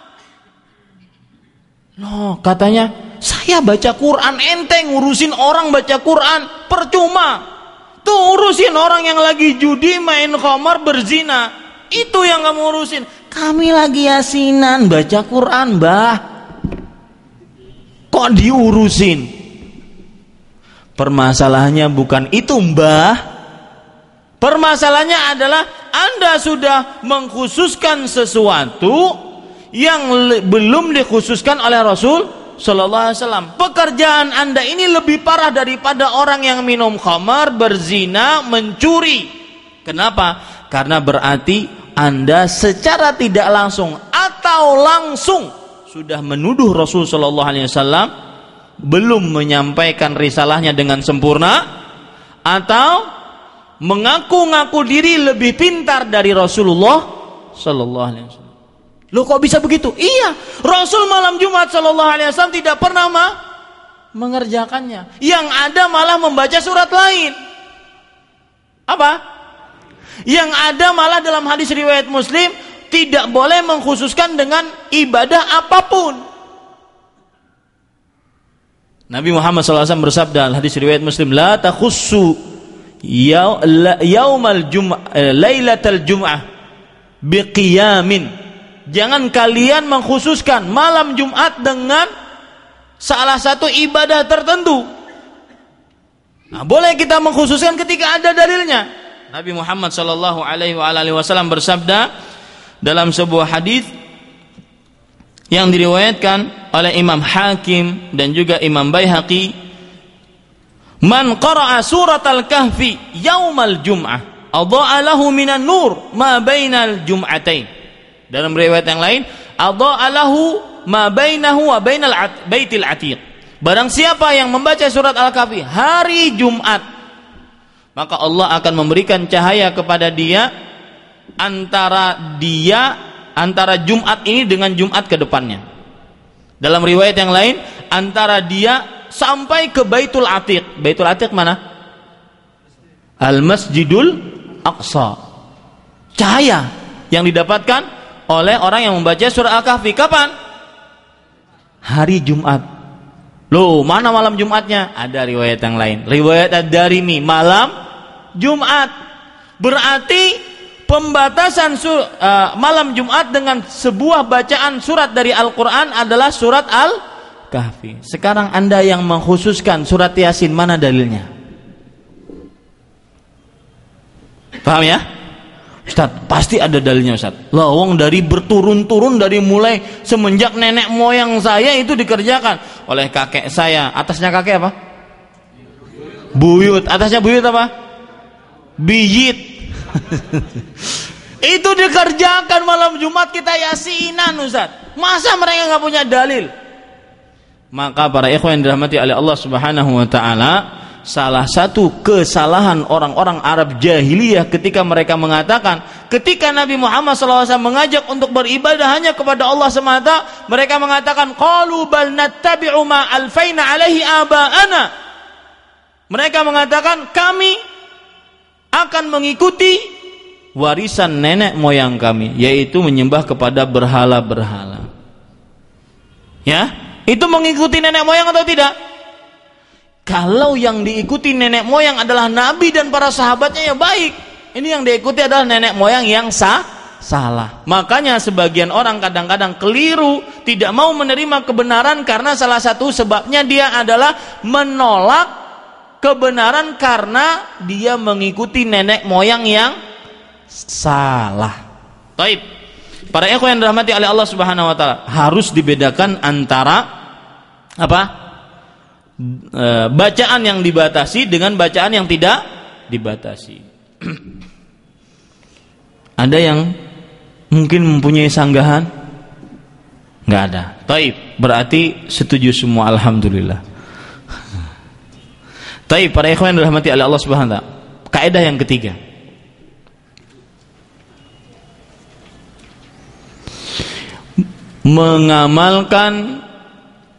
Loh, katanya saya baca Quran, ente ngurusin orang baca Quran, percuma. Tuh urusin orang yang lagi judi, main khamar, berzina. Itu yang kamu urusin. Kami lagi yasinan, baca Quran, Mbah. Kok diurusin? Permasalahannya bukan itu, Mbah. Permasalahannya adalah Anda sudah mengkhususkan sesuatu yang belum dikhususkan oleh Rasul Sallallahu Alaihi Wasallam. Pekerjaan Anda ini lebih parah daripada orang yang minum khamar, berzina, mencuri. Kenapa? Karena berarti Anda secara tidak langsung atau langsung sudah menuduh Rasul Sallallahu Alaihi Wasallam, belum menyampaikan risalahnya dengan sempurna, atau mengaku-ngaku diri lebih pintar dari Rasulullah Sallallahu Alaihi Wasallam. Loh, kok bisa begitu? Iya, Rasul malam Jumat Sallallahu Alaihi Wasallam tidak pernah mengerjakannya. Yang ada malah membaca surat lain. Apa? Yang ada malah dalam hadis riwayat Muslim tidak boleh mengkhususkan dengan ibadah apapun. Nabi Muhammad SAW bersabda dalam hadis riwayat Muslim, la takhussu yaumal jum'ah lailatal jum'ah biqiyamin. Jangan kalian mengkhususkan malam Jumat dengan salah satu ibadah tertentu. Nah, boleh kita mengkhususkan ketika ada dalilnya. Nabi Muhammad sallallahu alaihi wasallam bersabda dalam sebuah hadis yang diriwayatkan oleh Imam Hakim dan juga Imam Baihaqi, man qara'a surat al-kahfi yaumal jum'ah adha'a lahu minan nur ma bainal jum'atain. Dalam riwayat yang lain, adha'a lahu ma bainahu wa bainal baitil atiq. Barang siapa yang membaca surat al-kahfi hari Jumat, maka Allah akan memberikan cahaya kepada dia antara Jumat ini dengan Jumat ke depannya. Dalam riwayat yang lain, antara dia sampai ke Baitul Atiq. Baitul Atiq mana? Al-Masjidul Aqsa. Cahaya yang didapatkan oleh orang yang membaca surah Al-Kahfi kapan? Hari Jumat. Loh, mana malam Jumatnya? Ada riwayat yang lain. Riwayat Ad-Darimi, malam Jumat. Berarti pembatasan malam Jumat dengan sebuah bacaan surat dari Al-Quran adalah surat Al-Kahfi. Sekarang Anda yang mengkhususkan surat Yasin, mana dalilnya? Paham ya? Ustaz, pasti ada dalilnya Ustaz. Lawang dari berturun-turun, dari mulai semenjak nenek moyang saya itu dikerjakan oleh kakek saya. Atasnya kakek apa? Buyut. Atasnya buyut apa? Biyit. Itu dikerjakan malam Jumat, kita yasinan Ustaz. Masa mereka nggak punya dalil? Maka para ikhwan yang dirahmati oleh Allah Subhanahu wa taala, salah satu kesalahan orang-orang Arab jahiliyah ketika mereka mengatakan, ketika Nabi Muhammad SAW mengajak untuk beribadah hanya kepada Allah semata, mereka mengatakan qalu bal nattabi'u ma alfaina alaihi aba'ana. Mereka mengatakan kami akan mengikuti warisan nenek moyang kami, yaitu menyembah kepada berhala-berhala. Ya, itu mengikuti nenek moyang atau tidak? Kalau yang diikuti nenek moyang adalah Nabi dan para sahabatnya, ya baik. Ini yang diikuti adalah nenek moyang yang salah. Makanya sebagian orang kadang-kadang keliru, tidak mau menerima kebenaran karena salah satu sebabnya dia adalah menolak kebenaran karena dia mengikuti nenek moyang yang salah. Baik. Para ikhwan yang dirahmati oleh Allah Subhanahu wa taala, harus dibedakan antara apa? Bacaan yang dibatasi dengan bacaan yang tidak dibatasi. Ada yang mungkin mempunyai sanggahan? Nggak ada. Taib, berarti setuju semua, alhamdulillah. Taib, para ikhwan yang dirahmati oleh Allah Subhanahu wa taala. Kaidah yang ketiga. Mengamalkan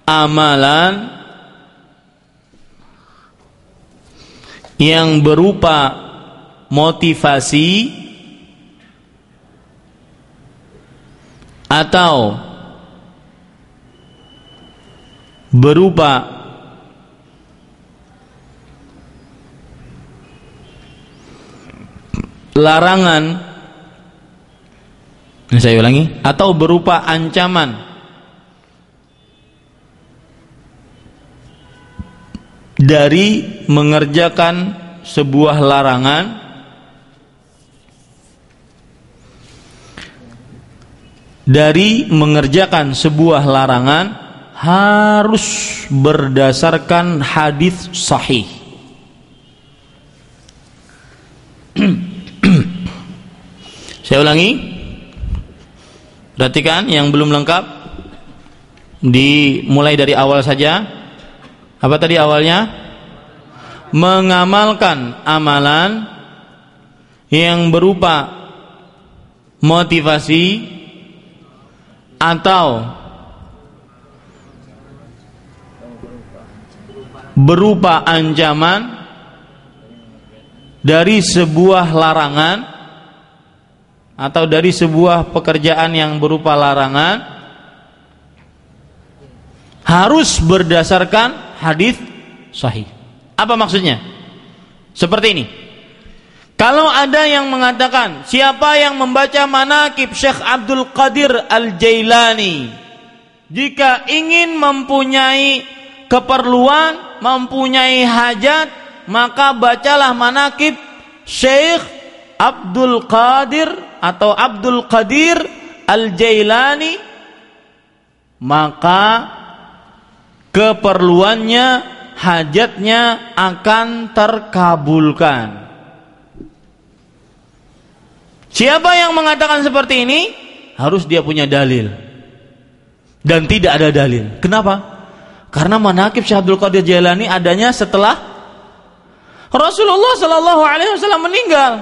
amalan yang berupa motivasi atau berupa larangan Saya ulangi, atau berupa ancaman dari mengerjakan sebuah larangan harus berdasarkan hadis sahih. Saya ulangi, perhatikan yang belum lengkap, dimulai dari awal saja. Apa tadi awalnya? Mengamalkan amalan yang berupa motivasi atau berupa ancaman dari sebuah larangan atau dari sebuah pekerjaan yang berupa larangan, harus berdasarkan hadis sahih. Apa maksudnya? Seperti ini. Kalau ada yang mengatakan, siapa yang membaca manaqib Syekh Abdul Qadir Al-Jailani, jika ingin mempunyai keperluan, mempunyai hajat, maka bacalah manaqib Syekh Abdul Qadir atau Abdul Qadir Al-Jailani, maka keperluannya, hajatnya akan terkabulkan. Siapa yang mengatakan seperti ini, harus dia punya dalil. Dan tidak ada dalil. Kenapa? Karena manaqib Syekh Abdul Qadir Jailani adanya setelah Rasulullah sallallahu alaihi wasallam meninggal.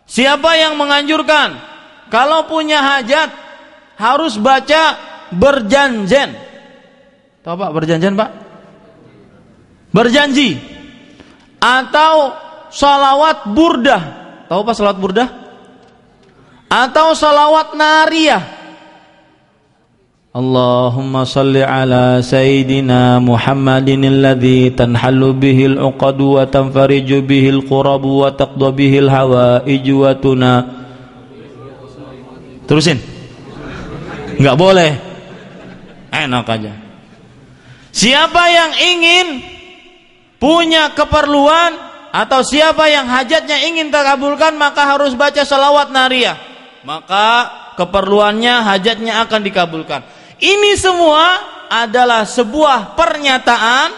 Siapa yang menganjurkan kalau punya hajat harus baca berjanjen? Tahu Pak berjanjen, Pak? Berjanji. Atau salawat burdah. Tahu Pak salawat burdah? Atau salawat nariyah. Allahumma salli ala Sayyidina Muhammadin alladhi tanhallu bihil uqadu wa tanfariju bihil qurabu wa taqdu bihil hawaiju wa tuna. Terusin. Enggak boleh. Enak aja. Siapa yang ingin punya keperluan atau siapa yang hajatnya ingin terkabulkan, maka harus baca salawat nariyah. Maka keperluannya, hajatnya akan dikabulkan. Ini semua adalah sebuah pernyataan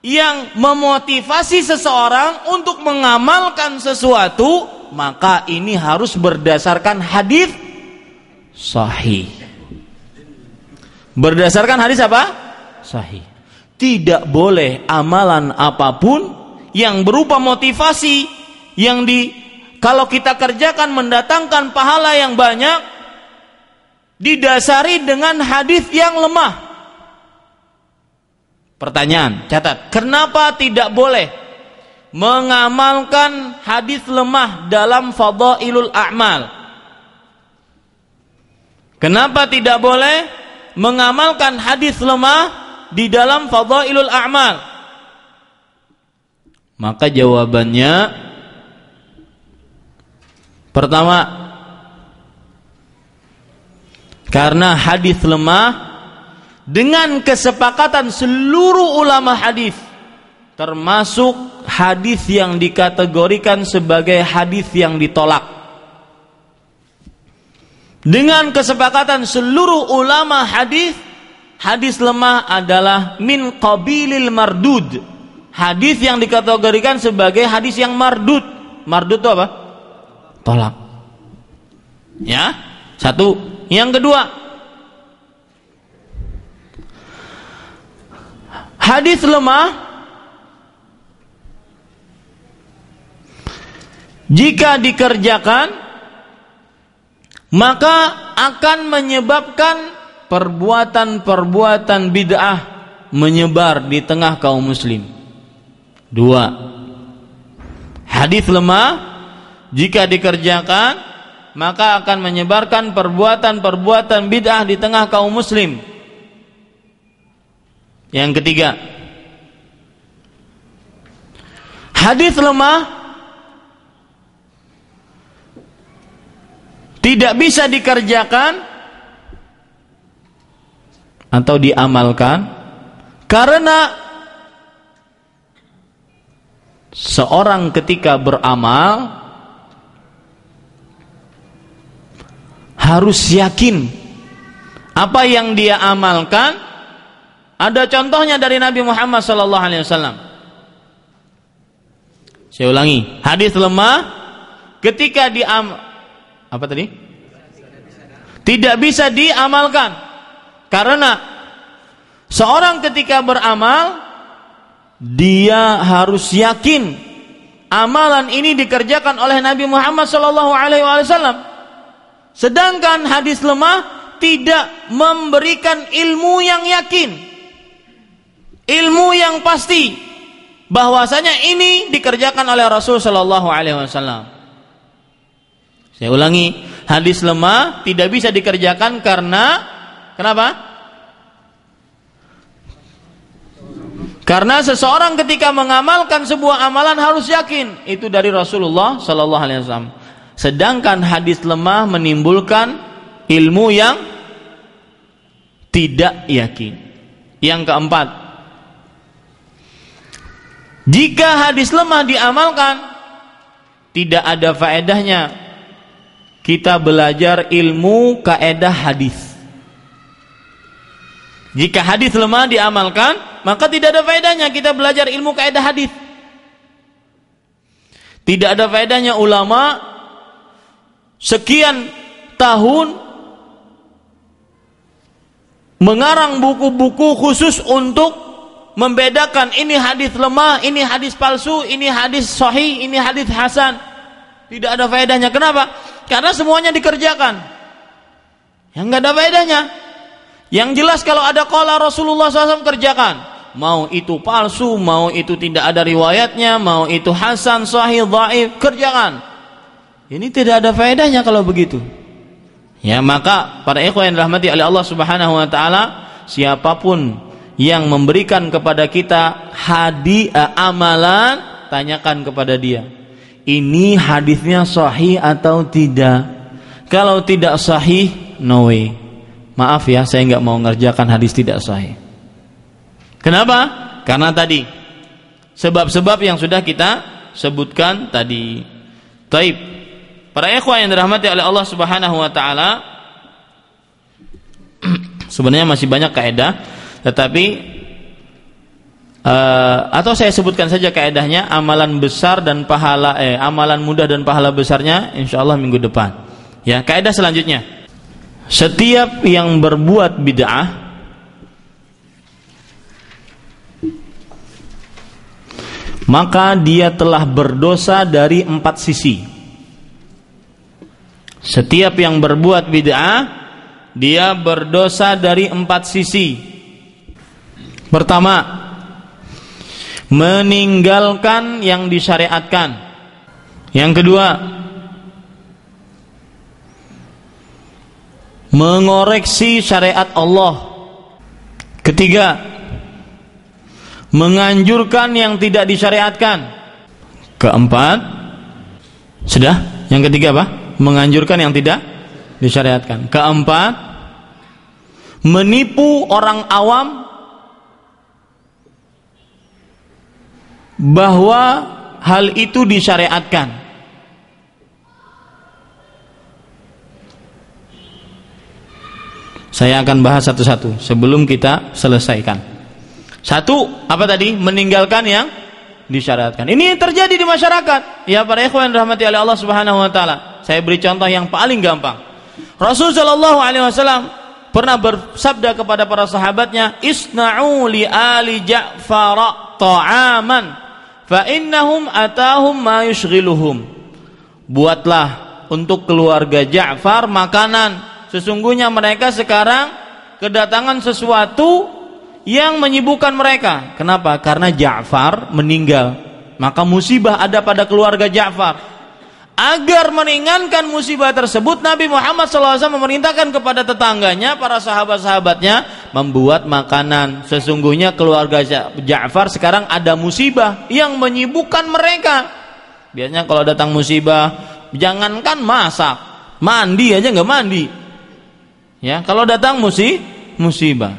yang memotivasi seseorang untuk mengamalkan sesuatu, maka ini harus berdasarkan hadis sahih. Berdasarkan hadis apa? Sahih. Tidak boleh amalan apapun yang berupa motivasi yang kalau kita kerjakan mendatangkan pahala yang banyak, didasari dengan hadis yang lemah. Pertanyaan, catat, kenapa tidak boleh mengamalkan hadis lemah dalam fadailul a'mal? Kenapa tidak boleh mengamalkan hadis lemah di dalam fadailul a'mal? Maka jawabannya, pertama, karena hadis lemah dengan kesepakatan seluruh ulama hadis, termasuk hadis yang dikategorikan sebagai hadis yang ditolak. Dengan kesepakatan seluruh ulama hadis, hadis lemah adalah min qabilil mardud. Hadis yang dikategorikan sebagai hadis yang mardud. Mardud itu apa? Tolak. Ya, satu. Yang kedua, hadis lemah jika dikerjakan maka akan menyebabkan perbuatan-perbuatan bid'ah menyebar di tengah kaum muslim. Dua, hadis lemah jika dikerjakan maka akan menyebarkan perbuatan-perbuatan bid'ah di tengah kaum muslim. Yang ketiga, hadis lemah tidak bisa dikerjakan atau diamalkan karena seorang ketika beramal harus yakin apa yang dia amalkan ada contohnya dari Nabi Muhammad SAW. Saya ulangi, hadis lemah ketika tidak bisa diamalkan karena seorang ketika beramal dia harus yakin amalan ini dikerjakan oleh Nabi Muhammad SAW. Sedangkan hadis lemah tidak memberikan ilmu yang yakin, ilmu yang pasti bahwasanya ini dikerjakan oleh Rasul sallallahu alaihi wasallam. Saya ulangi, hadis lemah tidak bisa dikerjakan karena kenapa? Karena seseorang ketika mengamalkan sebuah amalan harus yakin itu dari Rasulullah sallallahu alaihi wasallam. Sedangkan hadis lemah menimbulkan ilmu yang tidak yakin. Yang keempat, jika hadis lemah diamalkan, tidak ada faedahnya kita belajar ilmu kaedah hadis. Jika hadis lemah diamalkan, maka tidak ada faedahnya kita belajar ilmu kaedah hadis. Tidak ada faedahnya ulama sekian tahun mengarang buku-buku khusus untuk membedakan ini hadis lemah, ini hadis palsu, ini hadis sahih, ini hadis hasan. Tidak ada faedahnya. Kenapa? Karena semuanya dikerjakan. Yang enggak ada faedahnya. Yang jelas kalau ada qala Rasulullah SAW kerjakan. Mau itu palsu, mau itu tidak ada riwayatnya, mau itu hasan, sahih, dhaif, kerjakan. Ini tidak ada faedahnya kalau begitu. Ya, maka para ikhwan yang dirahmati oleh Allah Subhanahu wa taala, siapapun yang memberikan kepada kita amalan, tanyakan kepada dia, ini hadisnya sahih atau tidak. Kalau tidak sahih, no way, maaf ya, saya nggak mau ngerjakan hadis tidak sahih. Kenapa? Karena tadi sebab-sebab yang sudah kita sebutkan tadi. Taib, para ikhwan yang dirahmati oleh Allah Subhanahu wa taala, sebenarnya masih banyak kaidah, tetapi atau saya sebutkan saja kaedahnya, amalan besar dan pahala amalan mudah dan pahala besarnya insyaallah minggu depan. Ya, kaedah selanjutnya, setiap yang berbuat bid'ah maka dia telah berdosa dari 4 sisi. Setiap yang berbuat bid'ah dia berdosa dari 4 sisi. Pertama, meninggalkan yang disyariatkan. Yang kedua, mengoreksi syariat Allah. Ketiga, menganjurkan yang tidak disyariatkan. Keempat, sudah? Yang ketiga apa? Menganjurkan yang tidak disyariatkan. Keempat, menipu orang awam bahwa hal itu disyariatkan. Saya akan bahas satu-satu sebelum kita selesaikan. Satu, apa tadi? Meninggalkan yang disyariatkan. Ini terjadi di masyarakat. Ya, para ikhwan rahmati oleh Allah Subhanahu wa taala. Saya beri contoh yang paling gampang. Rasul sallallahu alaihi wasallam pernah bersabda kepada para sahabatnya, "Isna'u li ali Ja'far ta'aman fa innahum atahum ma yushghiluhum." Buatlah untuk keluarga Ja'far makanan. Sesungguhnya mereka sekarang kedatangan sesuatu yang menyibukkan mereka. Kenapa? Karena Ja'far meninggal. Maka musibah ada pada keluarga Ja'far. Agar meringankan musibah tersebut, Nabi Muhammad SAW memerintahkan kepada tetangganya, para sahabat-sahabatnya, membuat makanan. Sesungguhnya keluarga Ja'far sekarang ada musibah yang menyibukkan mereka. Biasanya kalau datang musibah, jangankan masak, Mandi aja nggak mandi. Ya, kalau datang musibah.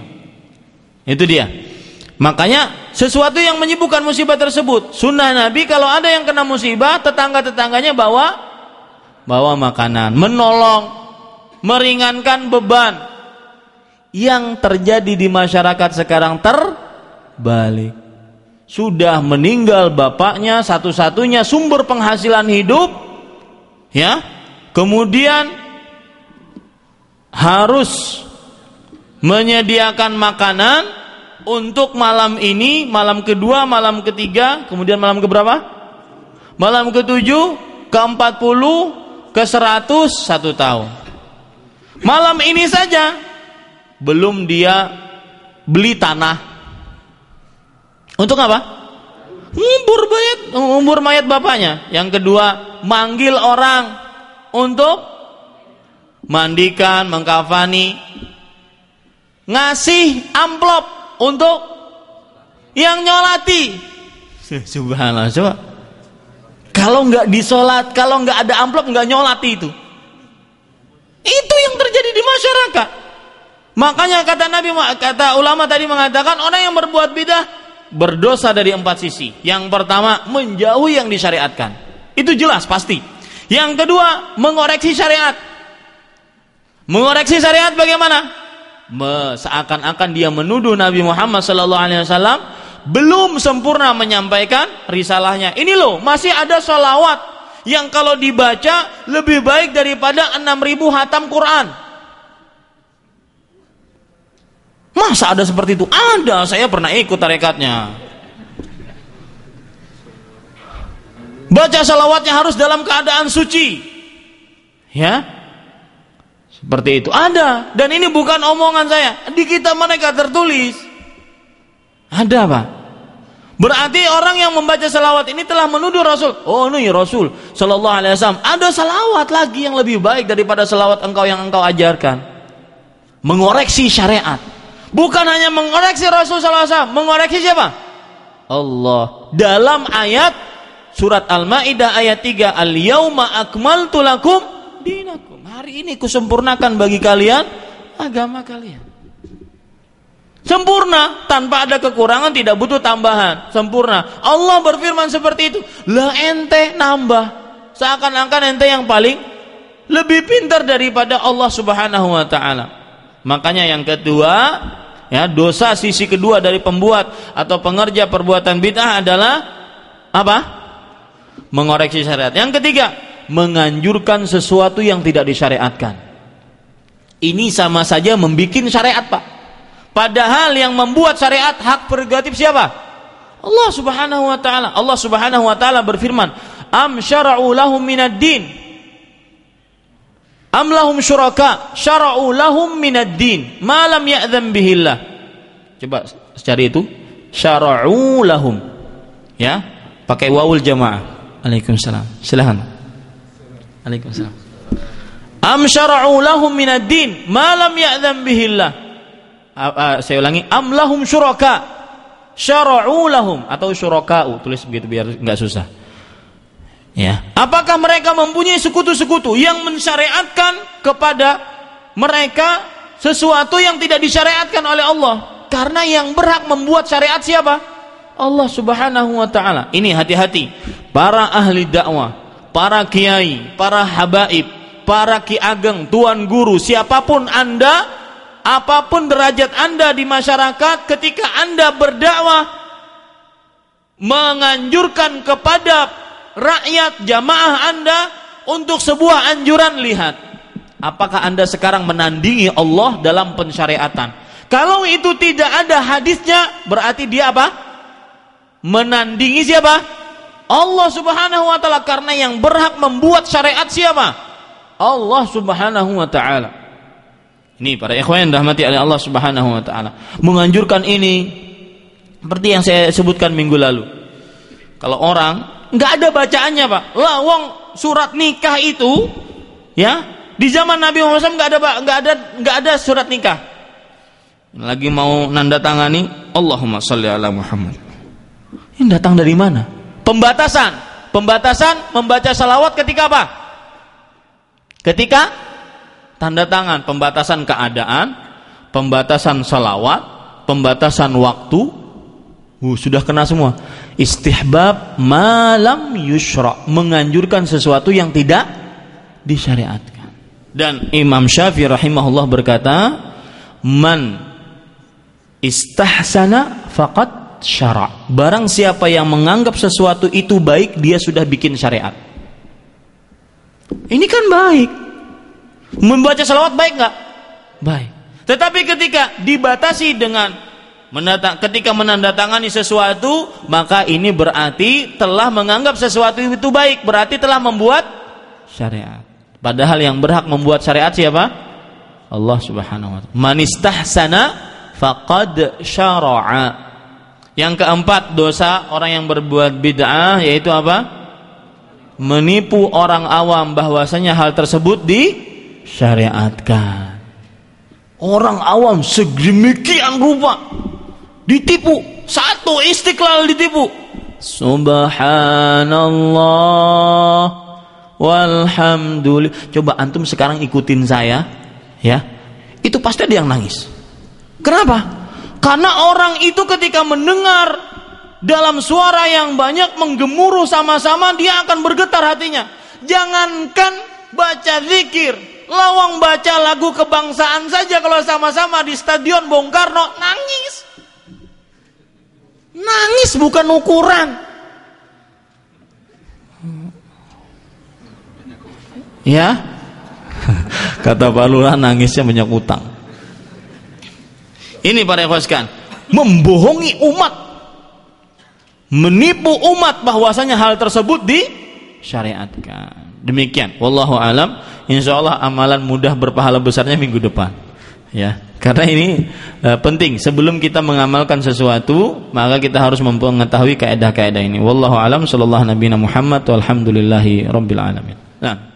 Itu dia. Makanya sesuatu yang menyibukkan musibah tersebut. Sunnah Nabi kalau ada yang kena musibah, tetangga-tetangganya bawa makanan, menolong, meringankan beban. Yang terjadi di masyarakat sekarang terbalik. Sudah meninggal bapaknya, satu-satunya sumber penghasilan hidup, ya. Kemudian harus menyediakan makanan untuk malam ini, malam kedua, malam ketiga, kemudian malam keberapa? Malam ke-7, ke-40, ke-100, 1 tahun. Malam ini saja belum dia beli tanah. Untuk apa? Ngubur mayat bapaknya. Yang kedua, manggil orang untuk mandikan, mengkafani, ngasih amplop untuk yang nyolati. Subhanallah, coba. Kalau nggak disolat, kalau nggak ada amplop, nggak nyolati itu. Itu yang terjadi di masyarakat. Makanya kata ulama tadi mengatakan orang yang berbuat bidah berdosa dari 4 sisi. Yang pertama, menjauhi yang disyariatkan. Itu jelas pasti. Yang kedua, mengoreksi syariat. Mengoreksi syariat bagaimana? Seakan-akan dia menuduh Nabi Muhammad SAW belum sempurna menyampaikan risalahnya. Ini loh, masih ada sholawat yang kalau dibaca lebih baik daripada 6.000 hatam Quran. Masa ada seperti itu? Ada, saya pernah ikut tarekatnya. Baca salawatnya harus dalam keadaan suci. Ya, seperti itu. Ada, dan ini bukan omongan saya. Di kitab mereka tertulis. Ada, Pak. Berarti orang yang membaca salawat ini telah menuduh Rasul. Oh, ini Rasul Sallallahu Alaihi Wasallam. Ada salawat lagi yang lebih baik daripada salawat engkau yang engkau ajarkan. Mengoreksi syariat. Bukan hanya mengoreksi Rasul SAW, mengoreksi siapa? Allah. Dalam ayat surat Al-Maidah ayat 3, Al-yauma akmaltu lakum dinakum. Hari ini kusempurnakan bagi kalian agama kalian. Sempurna, tanpa ada kekurangan, tidak butuh tambahan. Sempurna. Allah berfirman seperti itu. Lah ente nambah. Seakan-akan ente yang paling lebih pintar daripada Allah Subhanahu wa taala. Makanya yang kedua, ya, dosa sisi kedua dari pembuat atau pengerja perbuatan bid'ah adalah apa? Mengoreksi syariat. Yang ketiga, menganjurkan sesuatu yang tidak disyariatkan. Ini sama saja membikin syariat, Pak. Padahal yang membuat syariat hak prerogatif siapa? Allah Subhanahu wa taala. Allah Subhanahu wa taala berfirman, "Am syara'u lahum minad din am lahum syuraka syara'u lahum minad din ma lam ya'dzan bihillah." Coba cari itu, syara'u lahum. Ya, pakai wawul jamaah. Waalaikumsalam. Silakan. Waalaikumsalam. Am syara'u lahum minad din ma lam ya'dzan bihillah. Saya ulangi, am lahum syuraka syara'u lahum, atau syuraka'u, tulis begitu biar enggak susah. Ya, apakah mereka mempunyai sekutu-sekutu yang mensyariatkan kepada mereka sesuatu yang tidak disyariatkan oleh Allah? Karena yang berhak membuat syariat siapa? Allah Subhanahu wa taala. Ini hati-hati. Para ahli dakwah, para kiai, para habaib, para ki ageng, tuan guru, siapapun Anda, apapun derajat Anda di masyarakat, ketika Anda berdakwah menganjurkan kepada rakyat jamaah Anda untuk sebuah anjuran, lihat apakah Anda sekarang menandingi Allah dalam pensyariatan. Kalau itu tidak ada hadisnya, berarti dia apa? Menandingi siapa? Allah Subhanahu wa taala. Karena yang berhak membuat syariat siapa? Allah Subhanahu wa taala. Ini para ikhwan yang dirahmati oleh Allah Subhanahu wa taala. Menganjurkan ini seperti yang saya sebutkan minggu lalu. Kalau orang nggak ada bacaannya, Pak. Lah, wong surat nikah itu, ya, di zaman Nabi Muhammad SAW nggak ada surat nikah. Lagi mau nanda tangani, Allahumma sholli ala Muhammad. Ini datang dari mana? Pembatasan membaca salawat ketika apa? Ketika tanda tangan pembatasan keadaan, pembatasan salawat, pembatasan waktu, sudah kena semua. Istihbab malam yusra, menganjurkan sesuatu yang tidak disyariatkan. Dan Imam Syafi'i rahimahullah berkata, man istahsana faqad syara'. Barang siapa yang menganggap sesuatu itu baik, dia sudah bikin syariat. Ini kan baik. Membaca salawat baik nggak? Baik. Tetapi ketika dibatasi dengan ketika menandatangani sesuatu, maka ini berarti telah menganggap sesuatu itu baik, berarti telah membuat syariat. Padahal yang berhak membuat syariat siapa? Allah Subhanahu wa ta'ala. Man istahsana faqad syara'a. Yang keempat, dosa orang yang berbuat bid'ah, yaitu apa? Menipu orang awam bahwasanya hal tersebut disyariatkan. Orang awam sedemikian rupa ditipu, satu Istiqlal ditipu. Subhanallah walhamdulillah. Coba antum sekarang ikutin saya, ya. Itu pasti ada yang nangis. Kenapa? Karena orang itu ketika mendengar dalam suara yang banyak menggemuruh sama-sama, dia akan bergetar hatinya. Jangankan baca zikir, lawang baca lagu kebangsaan saja kalau sama-sama di Stadion Bung Karno, nangis. Nangis bukan ukuran. Ya, kata Pak Lurah, nangisnya banyak utang. Ini para ikhwan, membohongi umat, menipu umat bahwasanya hal tersebut disyariatkan. Demikian, wallahu alam. Insyaallah amalan mudah berpahala besarnya minggu depan. Ya, karena ini penting. Sebelum kita mengamalkan sesuatu, maka kita harus mengetahui kaidah-kaidah ini. Wallahu alam. Sallallahu nabiyana Muhammad walhamdulillahi rabbil alamin. Nah.